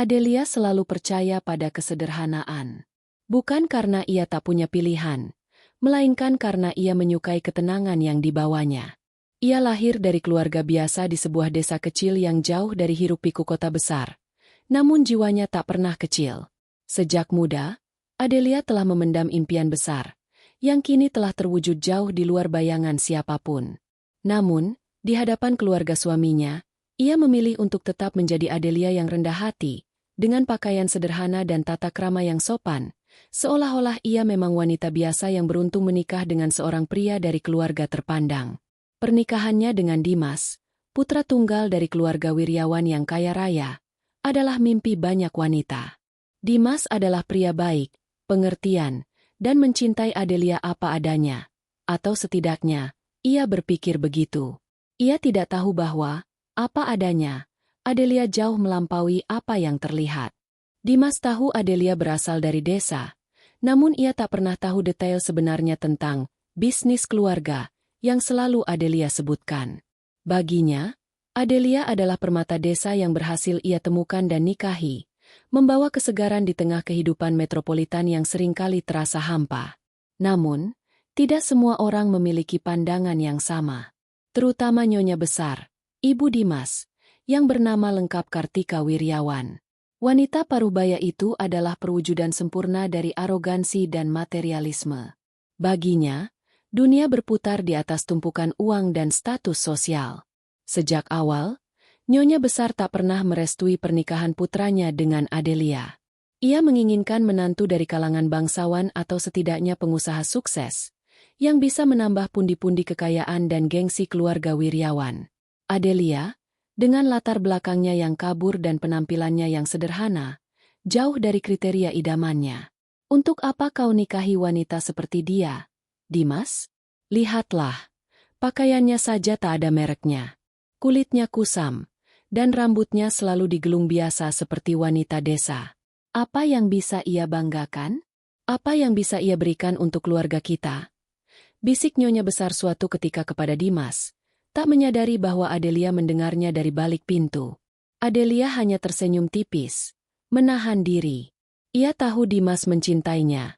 Adelia selalu percaya pada kesederhanaan. Bukan karena ia tak punya pilihan, melainkan karena ia menyukai ketenangan yang dibawanya. Ia lahir dari keluarga biasa di sebuah desa kecil yang jauh dari hiruk-pikuk kota besar. Namun jiwanya tak pernah kecil. Sejak muda, Adelia telah memendam impian besar, yang kini telah terwujud jauh di luar bayangan siapapun. Namun, di hadapan keluarga suaminya, ia memilih untuk tetap menjadi Adelia yang rendah hati, dengan pakaian sederhana dan tata krama yang sopan, seolah-olah ia memang wanita biasa yang beruntung menikah dengan seorang pria dari keluarga terpandang. Pernikahannya dengan Dimas, putra tunggal dari keluarga wiryawan yang kaya raya, adalah mimpi banyak wanita. Dimas adalah pria baik, pengertian, dan mencintai Adelia apa adanya. Atau setidaknya, ia berpikir begitu. Ia tidak tahu bahwa, apa adanya, Adelia jauh melampaui apa yang terlihat. Dimas tahu Adelia berasal dari desa, namun ia tak pernah tahu detail sebenarnya tentang bisnis keluarga yang selalu Adelia sebutkan. Baginya, Adelia adalah permata desa yang berhasil ia temukan dan nikahi, membawa kesegaran di tengah kehidupan metropolitan yang seringkali terasa hampa. Namun, tidak semua orang memiliki pandangan yang sama. Terutama nyonya besar, Ibu Dimas, yang bernama lengkap Kartika Wiryawan. Wanita parubaya itu adalah perwujudan sempurna dari arogansi dan materialisme. Baginya, dunia berputar di atas tumpukan uang dan status sosial. Sejak awal, nyonya besar tak pernah merestui pernikahan putranya dengan Adelia. Ia menginginkan menantu dari kalangan bangsawan atau setidaknya pengusaha sukses, yang bisa menambah pundi-pundi kekayaan dan gengsi keluarga Wiryawan. Adelia, dengan latar belakangnya yang kabur dan penampilannya yang sederhana, jauh dari kriteria idamannya. Untuk apa kau nikahi wanita seperti dia, Dimas? Lihatlah, pakaiannya saja tak ada mereknya. Kulitnya kusam, dan rambutnya selalu digelung biasa seperti wanita desa. Apa yang bisa ia banggakan? Apa yang bisa ia berikan untuk keluarga kita? Bisik nyonya besar suatu ketika kepada Dimas, tak menyadari bahwa Adelia mendengarnya dari balik pintu. Adelia hanya tersenyum tipis, menahan diri. Ia tahu Dimas mencintainya,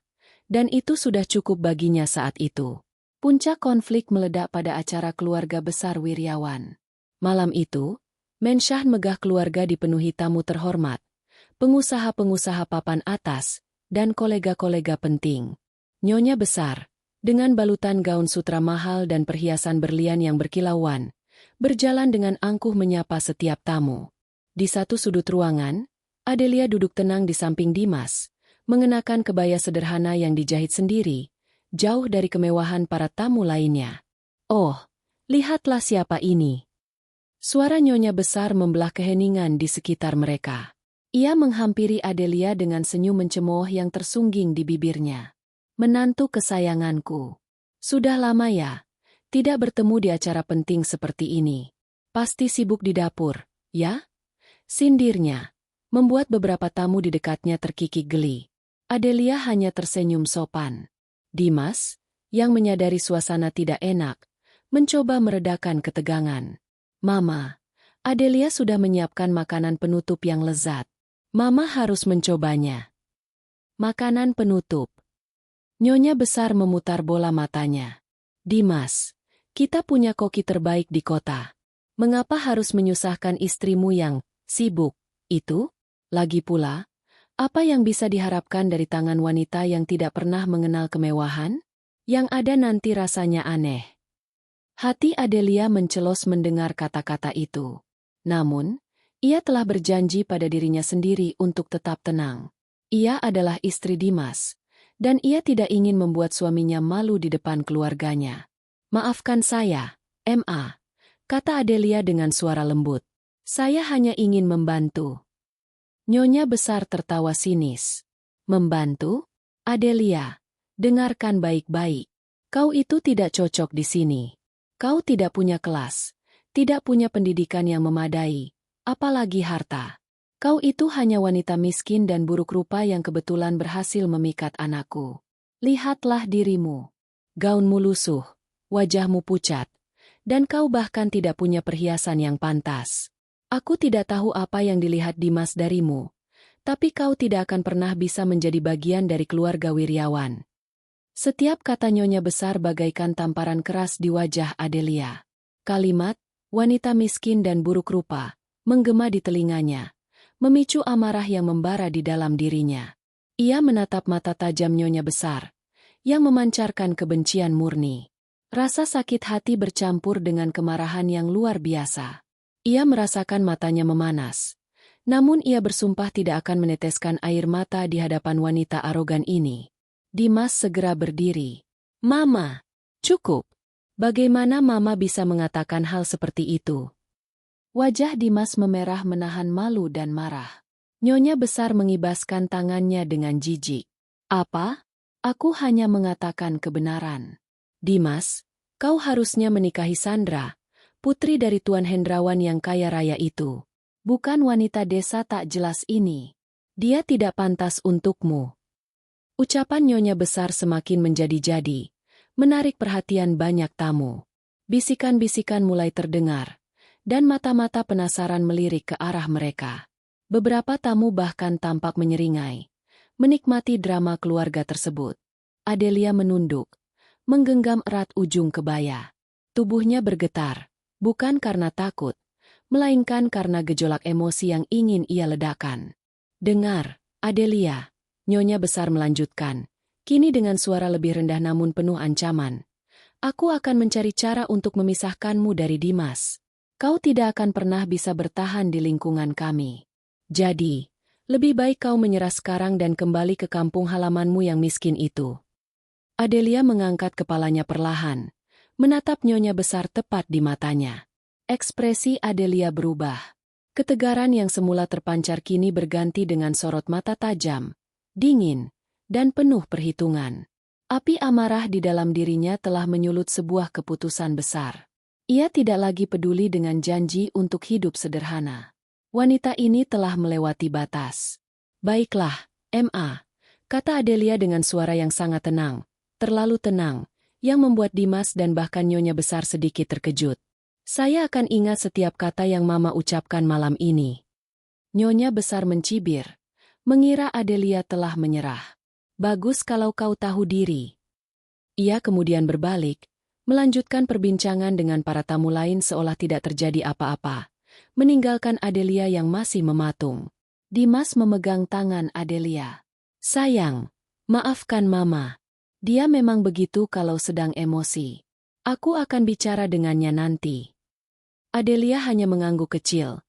dan itu sudah cukup baginya saat itu. Puncak konflik meledak pada acara keluarga besar Wiryawan. Malam itu, mensyah megah keluarga dipenuhi tamu terhormat, pengusaha-pengusaha papan atas, dan kolega-kolega penting. Nyonya besar, dengan balutan gaun sutra mahal dan perhiasan berlian yang berkilauan, berjalan dengan angkuh menyapa setiap tamu. Di satu sudut ruangan, Adelia duduk tenang di samping Dimas, mengenakan kebaya sederhana yang dijahit sendiri, jauh dari kemewahan para tamu lainnya. Oh, lihatlah siapa ini. Suara nyonya besar membelah keheningan di sekitar mereka. Ia menghampiri Adelia dengan senyum mencemooh yang tersungging di bibirnya. Menantu kesayanganku. Sudah lama ya, tidak bertemu di acara penting seperti ini. Pasti sibuk di dapur, ya? Sindirnya, membuat beberapa tamu di dekatnya terkikik geli. Adelia hanya tersenyum sopan. Dimas, yang menyadari suasana tidak enak, mencoba meredakan ketegangan. Mama, Adelia sudah menyiapkan makanan penutup yang lezat. Mama harus mencobanya. Makanan penutup. Nyonya besar memutar bola matanya. Dimas, kita punya koki terbaik di kota. Mengapa harus menyusahkan istrimu yang sibuk itu? Lagi pula, apa yang bisa diharapkan dari tangan wanita yang tidak pernah mengenal kemewahan? Yang ada nanti rasanya aneh. Hati Adelia mencelos mendengar kata-kata itu. Namun, ia telah berjanji pada dirinya sendiri untuk tetap tenang. Ia adalah istri Dimas, dan ia tidak ingin membuat suaminya malu di depan keluarganya. Maafkan saya, Ma, kata Adelia dengan suara lembut. Saya hanya ingin membantu. Nyonya besar tertawa sinis. Membantu? Adelia, dengarkan baik-baik. Kau itu tidak cocok di sini. Kau tidak punya kelas, tidak punya pendidikan yang memadai, apalagi harta. Kau itu hanya wanita miskin dan buruk rupa yang kebetulan berhasil memikat anakku. Lihatlah dirimu. Gaunmu lusuh, wajahmu pucat, dan kau bahkan tidak punya perhiasan yang pantas. Aku tidak tahu apa yang dilihat Dimas darimu, Tapi kau tidak akan pernah bisa menjadi bagian dari keluarga Wiryawan. Setiap kata Nyonya Besar bagaikan tamparan keras di wajah Adelia. Kalimat, wanita miskin dan buruk rupa, menggema di telinganya, memicu amarah yang membara di dalam dirinya. Ia menatap mata tajam Nyonya Besar, yang memancarkan kebencian murni. Rasa sakit hati bercampur dengan kemarahan yang luar biasa. Ia merasakan matanya memanas. Namun ia bersumpah tidak akan meneteskan air mata di hadapan wanita arogan ini. Dimas segera berdiri. Mama, cukup. Bagaimana Mama bisa mengatakan hal seperti itu? Wajah Dimas memerah menahan malu dan marah. Nyonya Besar mengibaskan tangannya dengan jijik. Apa? Aku hanya mengatakan kebenaran. Dimas, kau harusnya menikahi Sandra, putri dari Tuan Hendrawan yang kaya raya itu. Bukan wanita desa tak jelas ini. Dia tidak pantas untukmu. Ucapan Nyonya Besar semakin menjadi-jadi, menarik perhatian banyak tamu. Bisikan-bisikan mulai terdengar, dan mata-mata penasaran melirik ke arah mereka. Beberapa tamu bahkan tampak menyeringai, menikmati drama keluarga tersebut. Adelia menunduk, menggenggam erat ujung kebaya. Tubuhnya bergetar, bukan karena takut, melainkan karena gejolak emosi yang ingin ia ledakan. Dengar, Adelia, Nyonya Besar melanjutkan, kini dengan suara lebih rendah namun penuh ancaman. Aku akan mencari cara untuk memisahkanmu dari Dimas. Kau tidak akan pernah bisa bertahan di lingkungan kami. Jadi, lebih baik kau menyerah sekarang dan kembali ke kampung halamanmu yang miskin itu. Adelia mengangkat kepalanya perlahan, menatap Nyonya Besar tepat di matanya. Ekspresi Adelia berubah. Ketegaran yang semula terpancar kini berganti dengan sorot mata tajam, dingin, dan penuh perhitungan. Api amarah di dalam dirinya telah menyulut sebuah keputusan besar. Ia tidak lagi peduli dengan janji untuk hidup sederhana. Wanita ini telah melewati batas. Baiklah, Ma, kata Adelia dengan suara yang sangat tenang, terlalu tenang, yang membuat Dimas dan bahkan Nyonya Besar sedikit terkejut. Saya akan ingat setiap kata yang Mama ucapkan malam ini. Nyonya Besar mencibir, mengira Adelia telah menyerah. Bagus kalau kau tahu diri. Ia kemudian berbalik, melanjutkan perbincangan dengan para tamu lain seolah tidak terjadi apa-apa, meninggalkan Adelia yang masih mematung. Dimas memegang tangan Adelia. Sayang, maafkan Mama. Dia memang begitu kalau sedang emosi. Aku akan bicara dengannya nanti. Adelia hanya mengangguk kecil,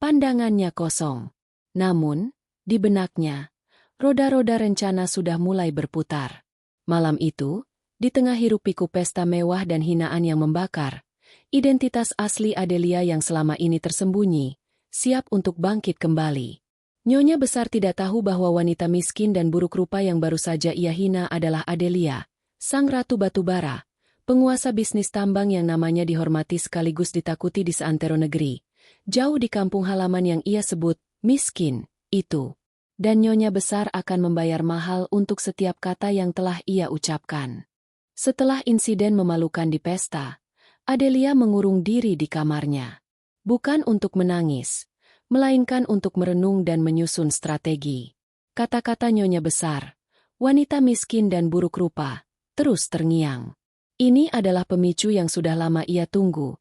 pandangannya kosong. Namun, di benaknya, roda-roda rencana sudah mulai berputar. Malam itu, di tengah hiruk-pikuk pesta mewah dan hinaan yang membakar, identitas asli Adelia yang selama ini tersembunyi, siap untuk bangkit kembali. Nyonya Besar tidak tahu bahwa wanita miskin dan buruk rupa yang baru saja ia hina adalah Adelia, sang ratu batubara, penguasa bisnis tambang yang namanya dihormati sekaligus ditakuti di seantero negeri, jauh di kampung halaman yang ia sebut miskin, itu. Dan Nyonya Besar akan membayar mahal untuk setiap kata yang telah ia ucapkan. Setelah insiden memalukan di pesta, Adelia mengurung diri di kamarnya. Bukan untuk menangis, melainkan untuk merenung dan menyusun strategi. Kata-kata Nyonya Besar, wanita miskin dan buruk rupa, terus terngiang. Ini adalah pemicu yang sudah lama ia tunggu,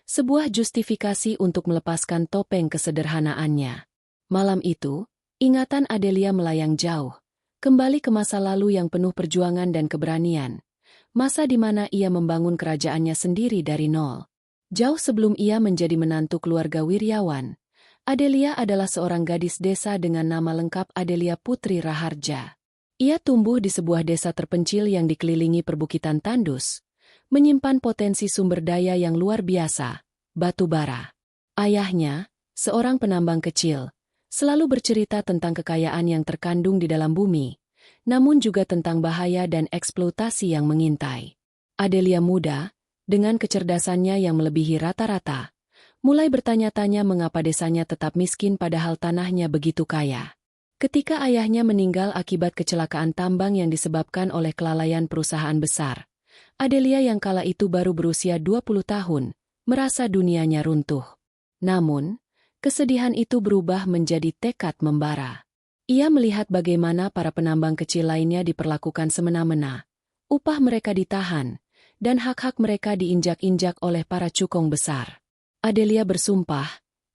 sebuah justifikasi untuk melepaskan topeng kesederhanaannya. Malam itu, ingatan Adelia melayang jauh, kembali ke masa lalu yang penuh perjuangan dan keberanian, masa di mana ia membangun kerajaannya sendiri dari nol. Jauh sebelum ia menjadi menantu keluarga Wiryawan, Adelia adalah seorang gadis desa dengan nama lengkap Adelia Putri Raharja. Ia tumbuh di sebuah desa terpencil yang dikelilingi perbukitan tandus, menyimpan potensi sumber daya yang luar biasa, batu bara. Ayahnya, seorang penambang kecil, selalu bercerita tentang kekayaan yang terkandung di dalam bumi, namun juga tentang bahaya dan eksploitasi yang mengintai. Adelia muda, dengan kecerdasannya yang melebihi rata-rata, mulai bertanya-tanya mengapa desanya tetap miskin padahal tanahnya begitu kaya. Ketika ayahnya meninggal akibat kecelakaan tambang yang disebabkan oleh kelalaian perusahaan besar, Adelia yang kala itu baru berusia 20 tahun, merasa dunianya runtuh. Namun, kesedihan itu berubah menjadi tekad membara. Ia melihat bagaimana para penambang kecil lainnya diperlakukan semena-mena. Upah mereka ditahan, dan hak-hak mereka diinjak-injak oleh para cukong besar. Adelia bersumpah,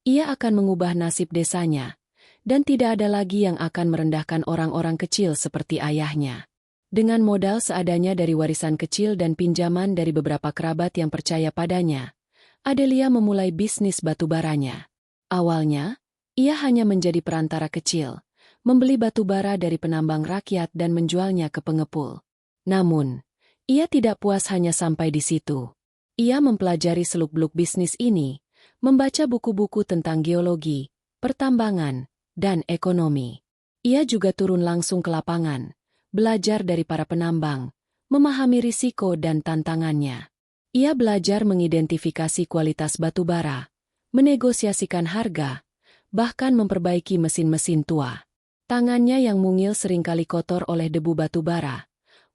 ia akan mengubah nasib desanya, dan tidak ada lagi yang akan merendahkan orang-orang kecil seperti ayahnya. Dengan modal seadanya dari warisan kecil dan pinjaman dari beberapa kerabat yang percaya padanya, Adelia memulai bisnis batubaranya. Awalnya, ia hanya menjadi perantara kecil, membeli batu bara dari penambang rakyat dan menjualnya ke pengepul. Namun, ia tidak puas hanya sampai di situ. Ia mempelajari seluk-beluk bisnis ini, membaca buku-buku tentang geologi, pertambangan, dan ekonomi. Ia juga turun langsung ke lapangan, belajar dari para penambang, memahami risiko dan tantangannya. Ia belajar mengidentifikasi kualitas batu bara, menegosiasikan harga, bahkan memperbaiki mesin-mesin tua. Tangannya yang mungil seringkali kotor oleh debu batu bara.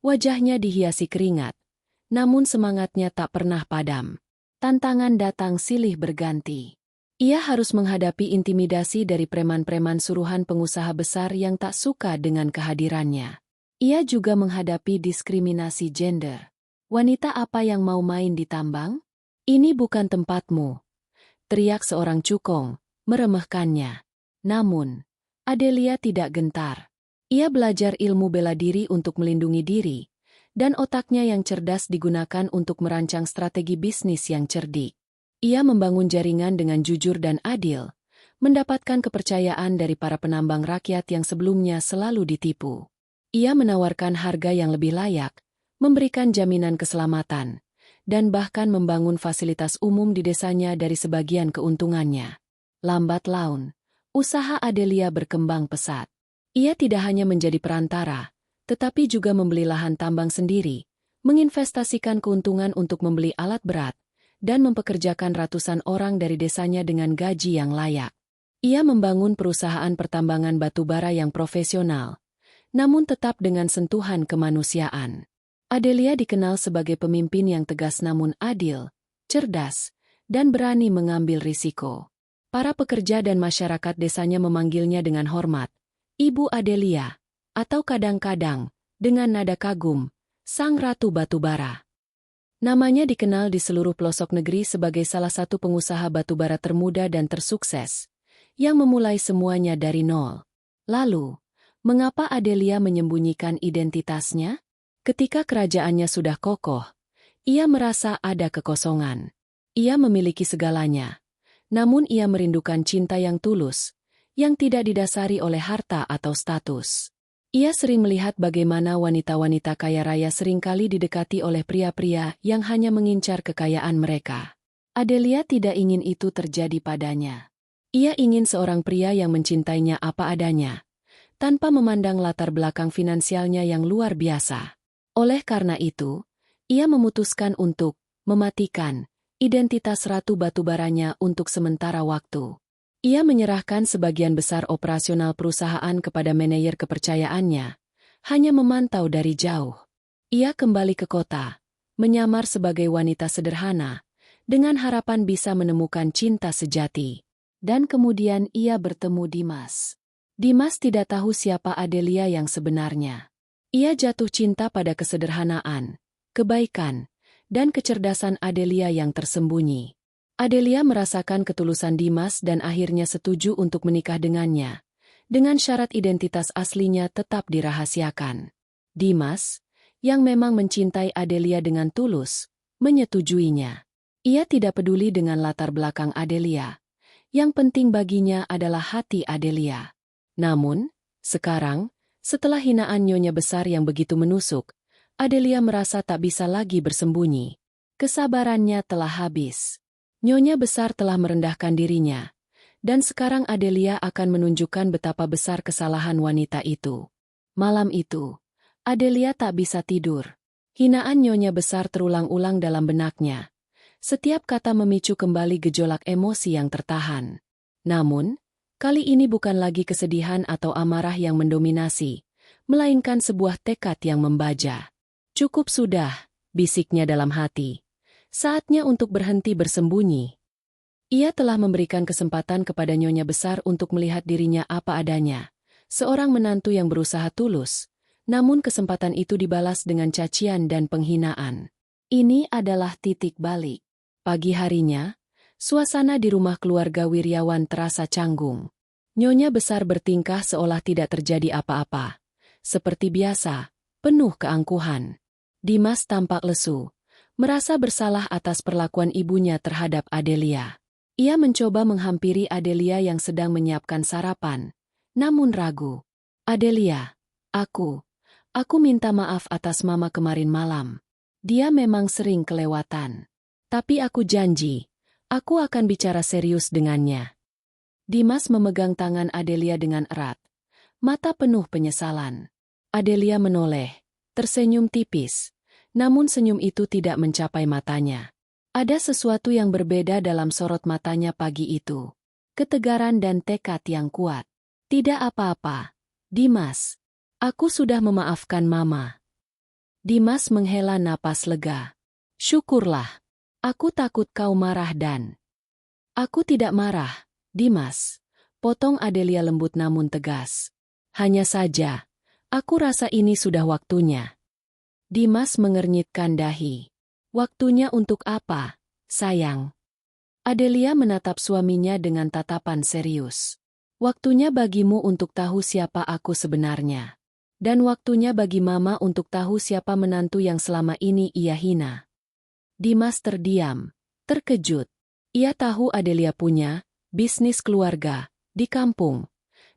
Wajahnya dihiasi keringat, namun semangatnya tak pernah padam. Tantangan datang silih berganti. Ia harus menghadapi intimidasi dari preman-preman suruhan pengusaha besar yang tak suka dengan kehadirannya. Ia juga menghadapi diskriminasi gender. Wanita apa yang mau main di tambang? Ini bukan tempatmu, teriak seorang cukong, meremehkannya. Namun, Adelia tidak gentar. Ia belajar ilmu bela diri untuk melindungi diri, dan otaknya yang cerdas digunakan untuk merancang strategi bisnis yang cerdik. Ia membangun jaringan dengan jujur dan adil, mendapatkan kepercayaan dari para penambang rakyat yang sebelumnya selalu ditipu. Ia menawarkan harga yang lebih layak, memberikan jaminan keselamatan, dan bahkan membangun fasilitas umum di desanya dari sebagian keuntungannya. Lambat laun, usaha Adelia berkembang pesat. Ia tidak hanya menjadi perantara, tetapi juga membeli lahan tambang sendiri, menginvestasikan keuntungan untuk membeli alat berat, dan mempekerjakan ratusan orang dari desanya dengan gaji yang layak. Ia membangun perusahaan pertambangan batu bara yang profesional, namun tetap dengan sentuhan kemanusiaan. Adelia dikenal sebagai pemimpin yang tegas namun adil, cerdas, dan berani mengambil risiko. Para pekerja dan masyarakat desanya memanggilnya dengan hormat, Ibu Adelia, atau kadang-kadang, dengan nada kagum, Sang Ratu Batubara. Namanya dikenal di seluruh pelosok negeri sebagai salah satu pengusaha batubara termuda dan tersukses, yang memulai semuanya dari nol. Lalu, mengapa Adelia menyembunyikan identitasnya? Ketika kerajaannya sudah kokoh, ia merasa ada kekosongan. Ia memiliki segalanya, namun ia merindukan cinta yang tulus, yang tidak didasari oleh harta atau status. Ia sering melihat bagaimana wanita-wanita kaya raya seringkali didekati oleh pria-pria yang hanya mengincar kekayaan mereka. Adelia tidak ingin itu terjadi padanya. Ia ingin seorang pria yang mencintainya apa adanya, tanpa memandang latar belakang finansialnya yang luar biasa. Oleh karena itu, ia memutuskan untuk mematikan identitas Ratu Batubaranya untuk sementara waktu. Ia menyerahkan sebagian besar operasional perusahaan kepada manajer kepercayaannya, hanya memantau dari jauh. Ia kembali ke kota, menyamar sebagai wanita sederhana, dengan harapan bisa menemukan cinta sejati. Dan kemudian ia bertemu Dimas. Dimas tidak tahu siapa Adelia yang sebenarnya. Ia jatuh cinta pada kesederhanaan, kebaikan, dan kecerdasan Adelia yang tersembunyi. Adelia merasakan ketulusan Dimas dan akhirnya setuju untuk menikah dengannya, dengan syarat identitas aslinya tetap dirahasiakan. Dimas, yang memang mencintai Adelia dengan tulus, menyetujuinya. Ia tidak peduli dengan latar belakang Adelia. Yang penting baginya adalah hati Adelia. Namun, sekarang, setelah hinaan nyonya besar yang begitu menusuk, Adelia merasa tak bisa lagi bersembunyi. Kesabarannya telah habis. Nyonya besar telah merendahkan dirinya, dan sekarang Adelia akan menunjukkan betapa besar kesalahan wanita itu. Malam itu, Adelia tak bisa tidur. Hinaan nyonya besar terulang-ulang dalam benaknya. Setiap kata memicu kembali gejolak emosi yang tertahan. Namun, kali ini bukan lagi kesedihan atau amarah yang mendominasi, melainkan sebuah tekad yang membaja. Cukup sudah, bisiknya dalam hati. Saatnya untuk berhenti bersembunyi. Ia telah memberikan kesempatan kepada nyonya besar untuk melihat dirinya apa adanya, Seorang menantu yang berusaha tulus, namun kesempatan itu dibalas dengan cacian dan penghinaan. Ini adalah titik balik. Pagi harinya, suasana di rumah keluarga Wiryawan terasa canggung. Nyonya besar bertingkah seolah tidak terjadi apa-apa. Seperti biasa, penuh keangkuhan. Dimas tampak lesu, merasa bersalah atas perlakuan ibunya terhadap Adelia. Ia mencoba menghampiri Adelia yang sedang menyiapkan sarapan, namun ragu. Adelia, aku minta maaf atas mama kemarin malam. Dia memang sering kelewatan. Tapi aku janji, aku akan bicara serius dengannya. Dimas memegang tangan Adelia dengan erat. Mata penuh penyesalan. Adelia menoleh, tersenyum tipis. Namun senyum itu tidak mencapai matanya. Ada sesuatu yang berbeda dalam sorot matanya pagi itu. Ketegaran dan tekad yang kuat. Tidak apa-apa, Dimas. Aku sudah memaafkan mama. Dimas menghela napas lega. Syukurlah. Aku takut kau marah dan... Aku tidak marah, Dimas. Potong Adelia lembut namun tegas. Hanya saja, aku rasa ini sudah waktunya. Dimas mengernyitkan dahi. Waktunya untuk apa, sayang? Adelia menatap suaminya dengan tatapan serius. Waktunya bagimu untuk tahu siapa aku sebenarnya. Dan waktunya bagi mama untuk tahu siapa menantu yang selama ini ia hina. Dimas terdiam, terkejut. Ia tahu Adelia punya bisnis keluarga di kampung.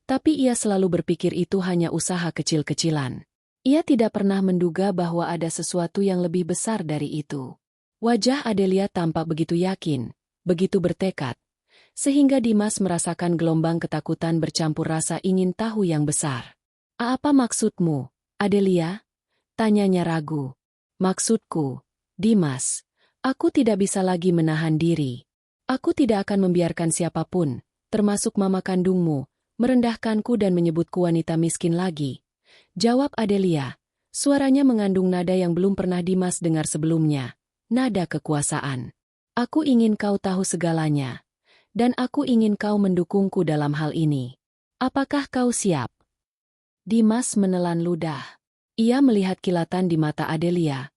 Tapi ia selalu berpikir itu hanya usaha kecil-kecilan. Ia tidak pernah menduga bahwa ada sesuatu yang lebih besar dari itu. Wajah Adelia tampak begitu yakin, begitu bertekad, sehingga Dimas merasakan gelombang ketakutan bercampur rasa ingin tahu yang besar. Apa maksudmu, Adelia? Tanyanya ragu. Maksudku, Dimas, aku tidak bisa lagi menahan diri. Aku tidak akan membiarkan siapapun, termasuk mama kandungmu, merendahkanku dan menyebutku wanita miskin lagi. Jawab Adelia. Suaranya mengandung nada yang belum pernah Dimas dengar sebelumnya. Nada kekuasaan. Aku ingin kau tahu segalanya. Dan aku ingin kau mendukungku dalam hal ini. Apakah kau siap? Dimas menelan ludah. Ia melihat kilatan di mata Adelia.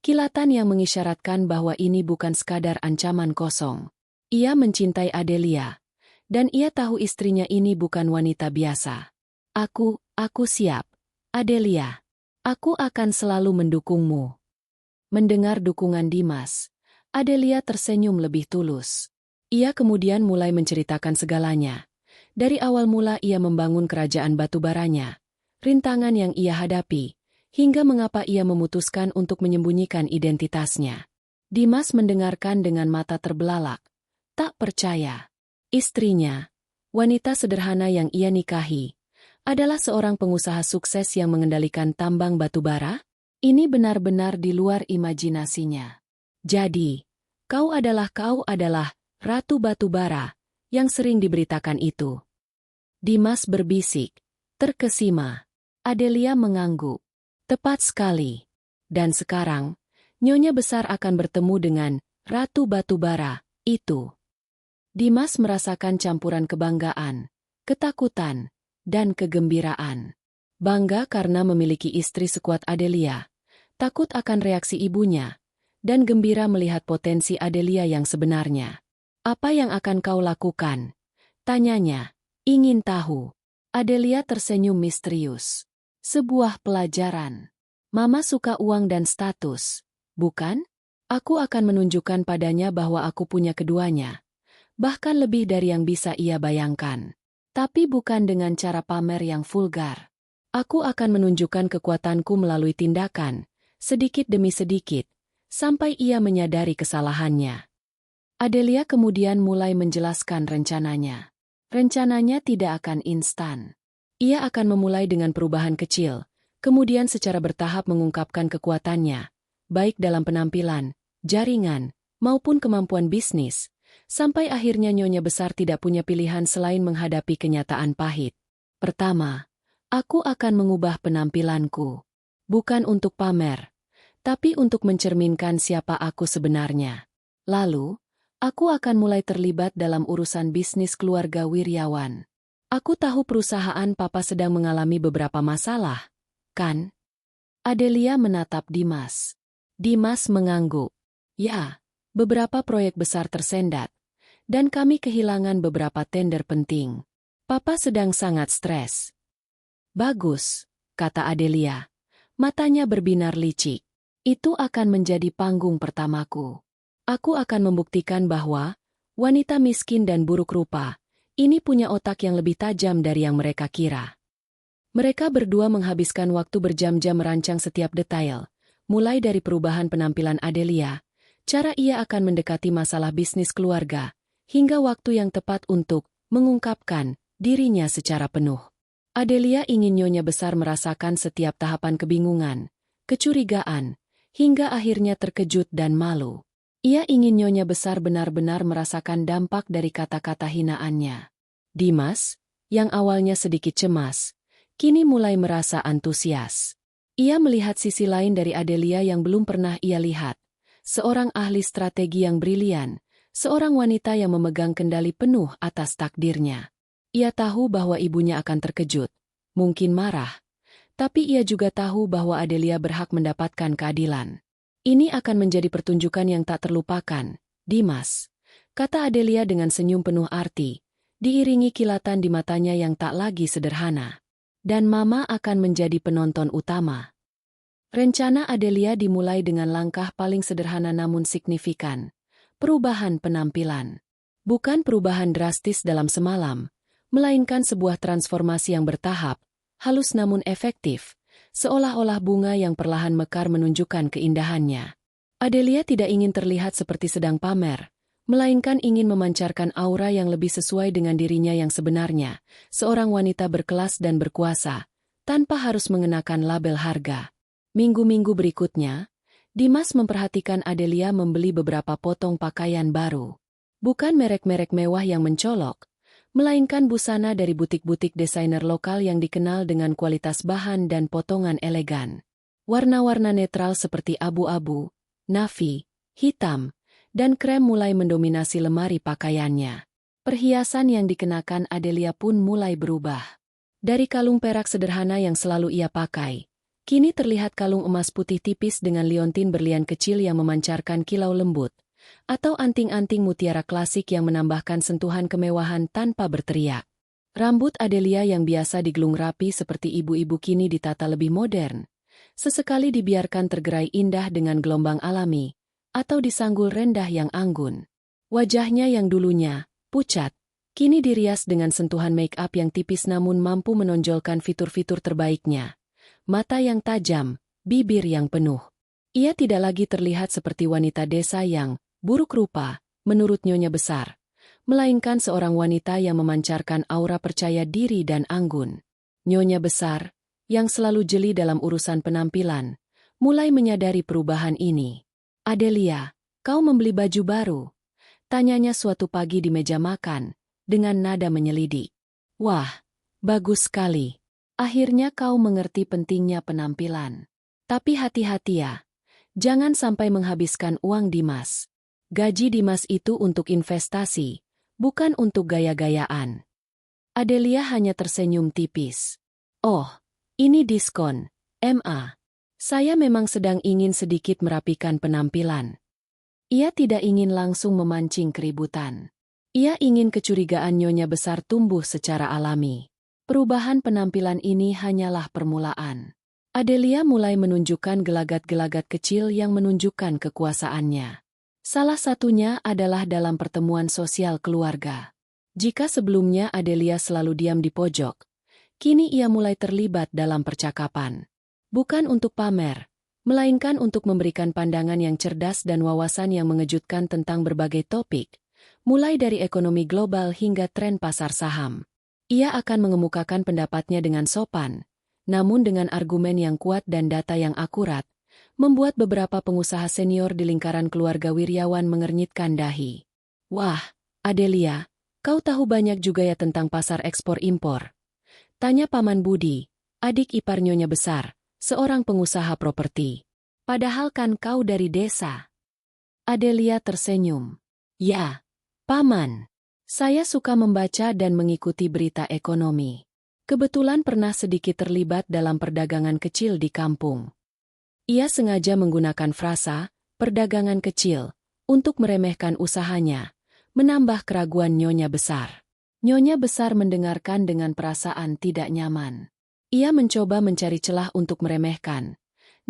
Kilatan yang mengisyaratkan bahwa ini bukan sekadar ancaman kosong. Ia mencintai Adelia. Dan ia tahu istrinya ini bukan wanita biasa. Aku siap. Adelia. Aku akan selalu mendukungmu. Mendengar dukungan Dimas, Adelia tersenyum lebih tulus. Ia kemudian mulai menceritakan segalanya. Dari awal mula ia membangun kerajaan batubaranya, rintangan yang ia hadapi, hingga mengapa ia memutuskan untuk menyembunyikan identitasnya. Dimas mendengarkan dengan mata terbelalak, tak percaya. Istrinya, wanita sederhana yang ia nikahi, adalah seorang pengusaha sukses yang mengendalikan tambang batubara? Ini benar-benar di luar imajinasinya. Jadi, kau adalah Ratu Batubara yang sering diberitakan itu. Dimas berbisik, terkesima. Adelia mengangguk. Tepat sekali. Dan sekarang, Nyonya Besar akan bertemu dengan Ratu Batubara itu. Dimas merasakan campuran kebanggaan, ketakutan, dan kegembiraan. Bangga karena memiliki istri sekuat Adelia, takut akan reaksi ibunya, dan gembira melihat potensi Adelia yang sebenarnya. Apa yang akan kau lakukan? Tanyanya, ingin tahu. Adelia tersenyum misterius. Sebuah pelajaran. Mama suka uang dan status, bukan? Aku akan menunjukkan padanya bahwa aku punya keduanya. Bahkan lebih dari yang bisa ia bayangkan. Tapi bukan dengan cara pamer yang vulgar. Aku akan menunjukkan kekuatanku melalui tindakan, sedikit demi sedikit, sampai ia menyadari kesalahannya. Adelia kemudian mulai menjelaskan rencananya. Rencananya tidak akan instan. Ia akan memulai dengan perubahan kecil, kemudian secara bertahap mengungkapkan kekuatannya, baik dalam penampilan, jaringan, maupun kemampuan bisnis, sampai akhirnya Nyonya Besar tidak punya pilihan selain menghadapi kenyataan pahit. Pertama, aku akan mengubah penampilanku. Bukan untuk pamer, tapi untuk mencerminkan siapa aku sebenarnya. Lalu, aku akan mulai terlibat dalam urusan bisnis keluarga Wiryawan. Aku tahu perusahaan Papa sedang mengalami beberapa masalah, kan? Adelia menatap Dimas. Dimas mengangguk. Ya, beberapa proyek besar tersendat, dan kami kehilangan beberapa tender penting. Papa sedang sangat stres. Bagus, kata Adelia. Matanya berbinar licik. Itu akan menjadi panggung pertamaku. Aku akan membuktikan bahwa wanita miskin dan buruk rupa ini punya otak yang lebih tajam dari yang mereka kira. Mereka berdua menghabiskan waktu berjam-jam merancang setiap detail, mulai dari perubahan penampilan Adelia, cara ia akan mendekati masalah bisnis keluarga, hingga waktu yang tepat untuk mengungkapkan dirinya secara penuh. Adelia ingin Nyonya Besar merasakan setiap tahapan kebingungan, kecurigaan, hingga akhirnya terkejut dan malu. Ia ingin Nyonya Besar benar-benar merasakan dampak dari kata-kata hinaannya. Dimas, yang awalnya sedikit cemas, kini mulai merasa antusias. Ia melihat sisi lain dari Adelia yang belum pernah ia lihat. Seorang ahli strategi yang brilian, seorang wanita yang memegang kendali penuh atas takdirnya. Ia tahu bahwa ibunya akan terkejut, mungkin marah, tapi ia juga tahu bahwa Adelia berhak mendapatkan keadilan. Ini akan menjadi pertunjukan yang tak terlupakan, Dimas, kata Adelia dengan senyum penuh arti, diiringi kilatan di matanya yang tak lagi sederhana. Dan Mama akan menjadi penonton utama. Rencana Adelia dimulai dengan langkah paling sederhana namun signifikan. Perubahan penampilan. Bukan perubahan drastis dalam semalam, melainkan sebuah transformasi yang bertahap, halus namun efektif, seolah-olah bunga yang perlahan mekar menunjukkan keindahannya. Adelia tidak ingin terlihat seperti sedang pamer, melainkan ingin memancarkan aura yang lebih sesuai dengan dirinya yang sebenarnya, seorang wanita berkelas dan berkuasa, tanpa harus mengenakan label harga. Minggu-minggu berikutnya, Dimas memperhatikan Adelia membeli beberapa potong pakaian baru. Bukan merek-merek mewah yang mencolok, melainkan busana dari butik-butik desainer lokal yang dikenal dengan kualitas bahan dan potongan elegan. Warna-warna netral seperti abu-abu, navy, hitam, dan krem mulai mendominasi lemari pakaiannya. Perhiasan yang dikenakan Adelia pun mulai berubah. Dari kalung perak sederhana yang selalu ia pakai, kini terlihat kalung emas putih tipis dengan liontin berlian kecil yang memancarkan kilau lembut, atau anting-anting mutiara klasik yang menambahkan sentuhan kemewahan tanpa berteriak. Rambut Adelia yang biasa digelung rapi seperti ibu-ibu kini ditata lebih modern. Sesekali dibiarkan tergerai indah dengan gelombang alami, atau disanggul rendah yang anggun. Wajahnya yang dulunya pucat, kini dirias dengan sentuhan make-up yang tipis namun mampu menonjolkan fitur-fitur terbaiknya. Mata yang tajam, bibir yang penuh. Ia tidak lagi terlihat seperti wanita desa yang buruk rupa, menurut Nyonya Besar, melainkan seorang wanita yang memancarkan aura percaya diri dan anggun. Nyonya Besar, yang selalu jeli dalam urusan penampilan, mulai menyadari perubahan ini. Adelia, kau membeli baju baru? Tanyanya suatu pagi di meja makan, dengan nada menyelidik. Wah, bagus sekali. Akhirnya kau mengerti pentingnya penampilan. Tapi hati-hati ya, jangan sampai menghabiskan uang Dimas. Gaji Dimas itu untuk investasi, bukan untuk gaya-gayaan. Adelia hanya tersenyum tipis. Oh, ini diskon, Ma. Saya memang sedang ingin sedikit merapikan penampilan. Ia tidak ingin langsung memancing keributan. Ia ingin kecurigaan Nyonya Besar tumbuh secara alami. Perubahan penampilan ini hanyalah permulaan. Adelia mulai menunjukkan gelagat-gelagat kecil yang menunjukkan kekuasaannya. Salah satunya adalah dalam pertemuan sosial keluarga. Jika sebelumnya Adelia selalu diam di pojok, kini ia mulai terlibat dalam percakapan. Bukan untuk pamer, melainkan untuk memberikan pandangan yang cerdas dan wawasan yang mengejutkan tentang berbagai topik, mulai dari ekonomi global hingga tren pasar saham. Ia akan mengemukakan pendapatnya dengan sopan, namun dengan argumen yang kuat dan data yang akurat, membuat beberapa pengusaha senior di lingkaran keluarga Wiryawan mengernyitkan dahi. Wah, Adelia, kau tahu banyak juga ya tentang pasar ekspor-impor. Tanya Paman Budi, adik ipar Nyonya Besar, seorang pengusaha properti. Padahal kan kau dari desa. Adelia tersenyum. Ya, Paman. Saya suka membaca dan mengikuti berita ekonomi. Kebetulan pernah sedikit terlibat dalam perdagangan kecil di kampung. Ia sengaja menggunakan frasa, perdagangan kecil, untuk meremehkan usahanya, menambah keraguan Nyonya Besar. Nyonya Besar mendengarkan dengan perasaan tidak nyaman. Ia mencoba mencari celah untuk meremehkan,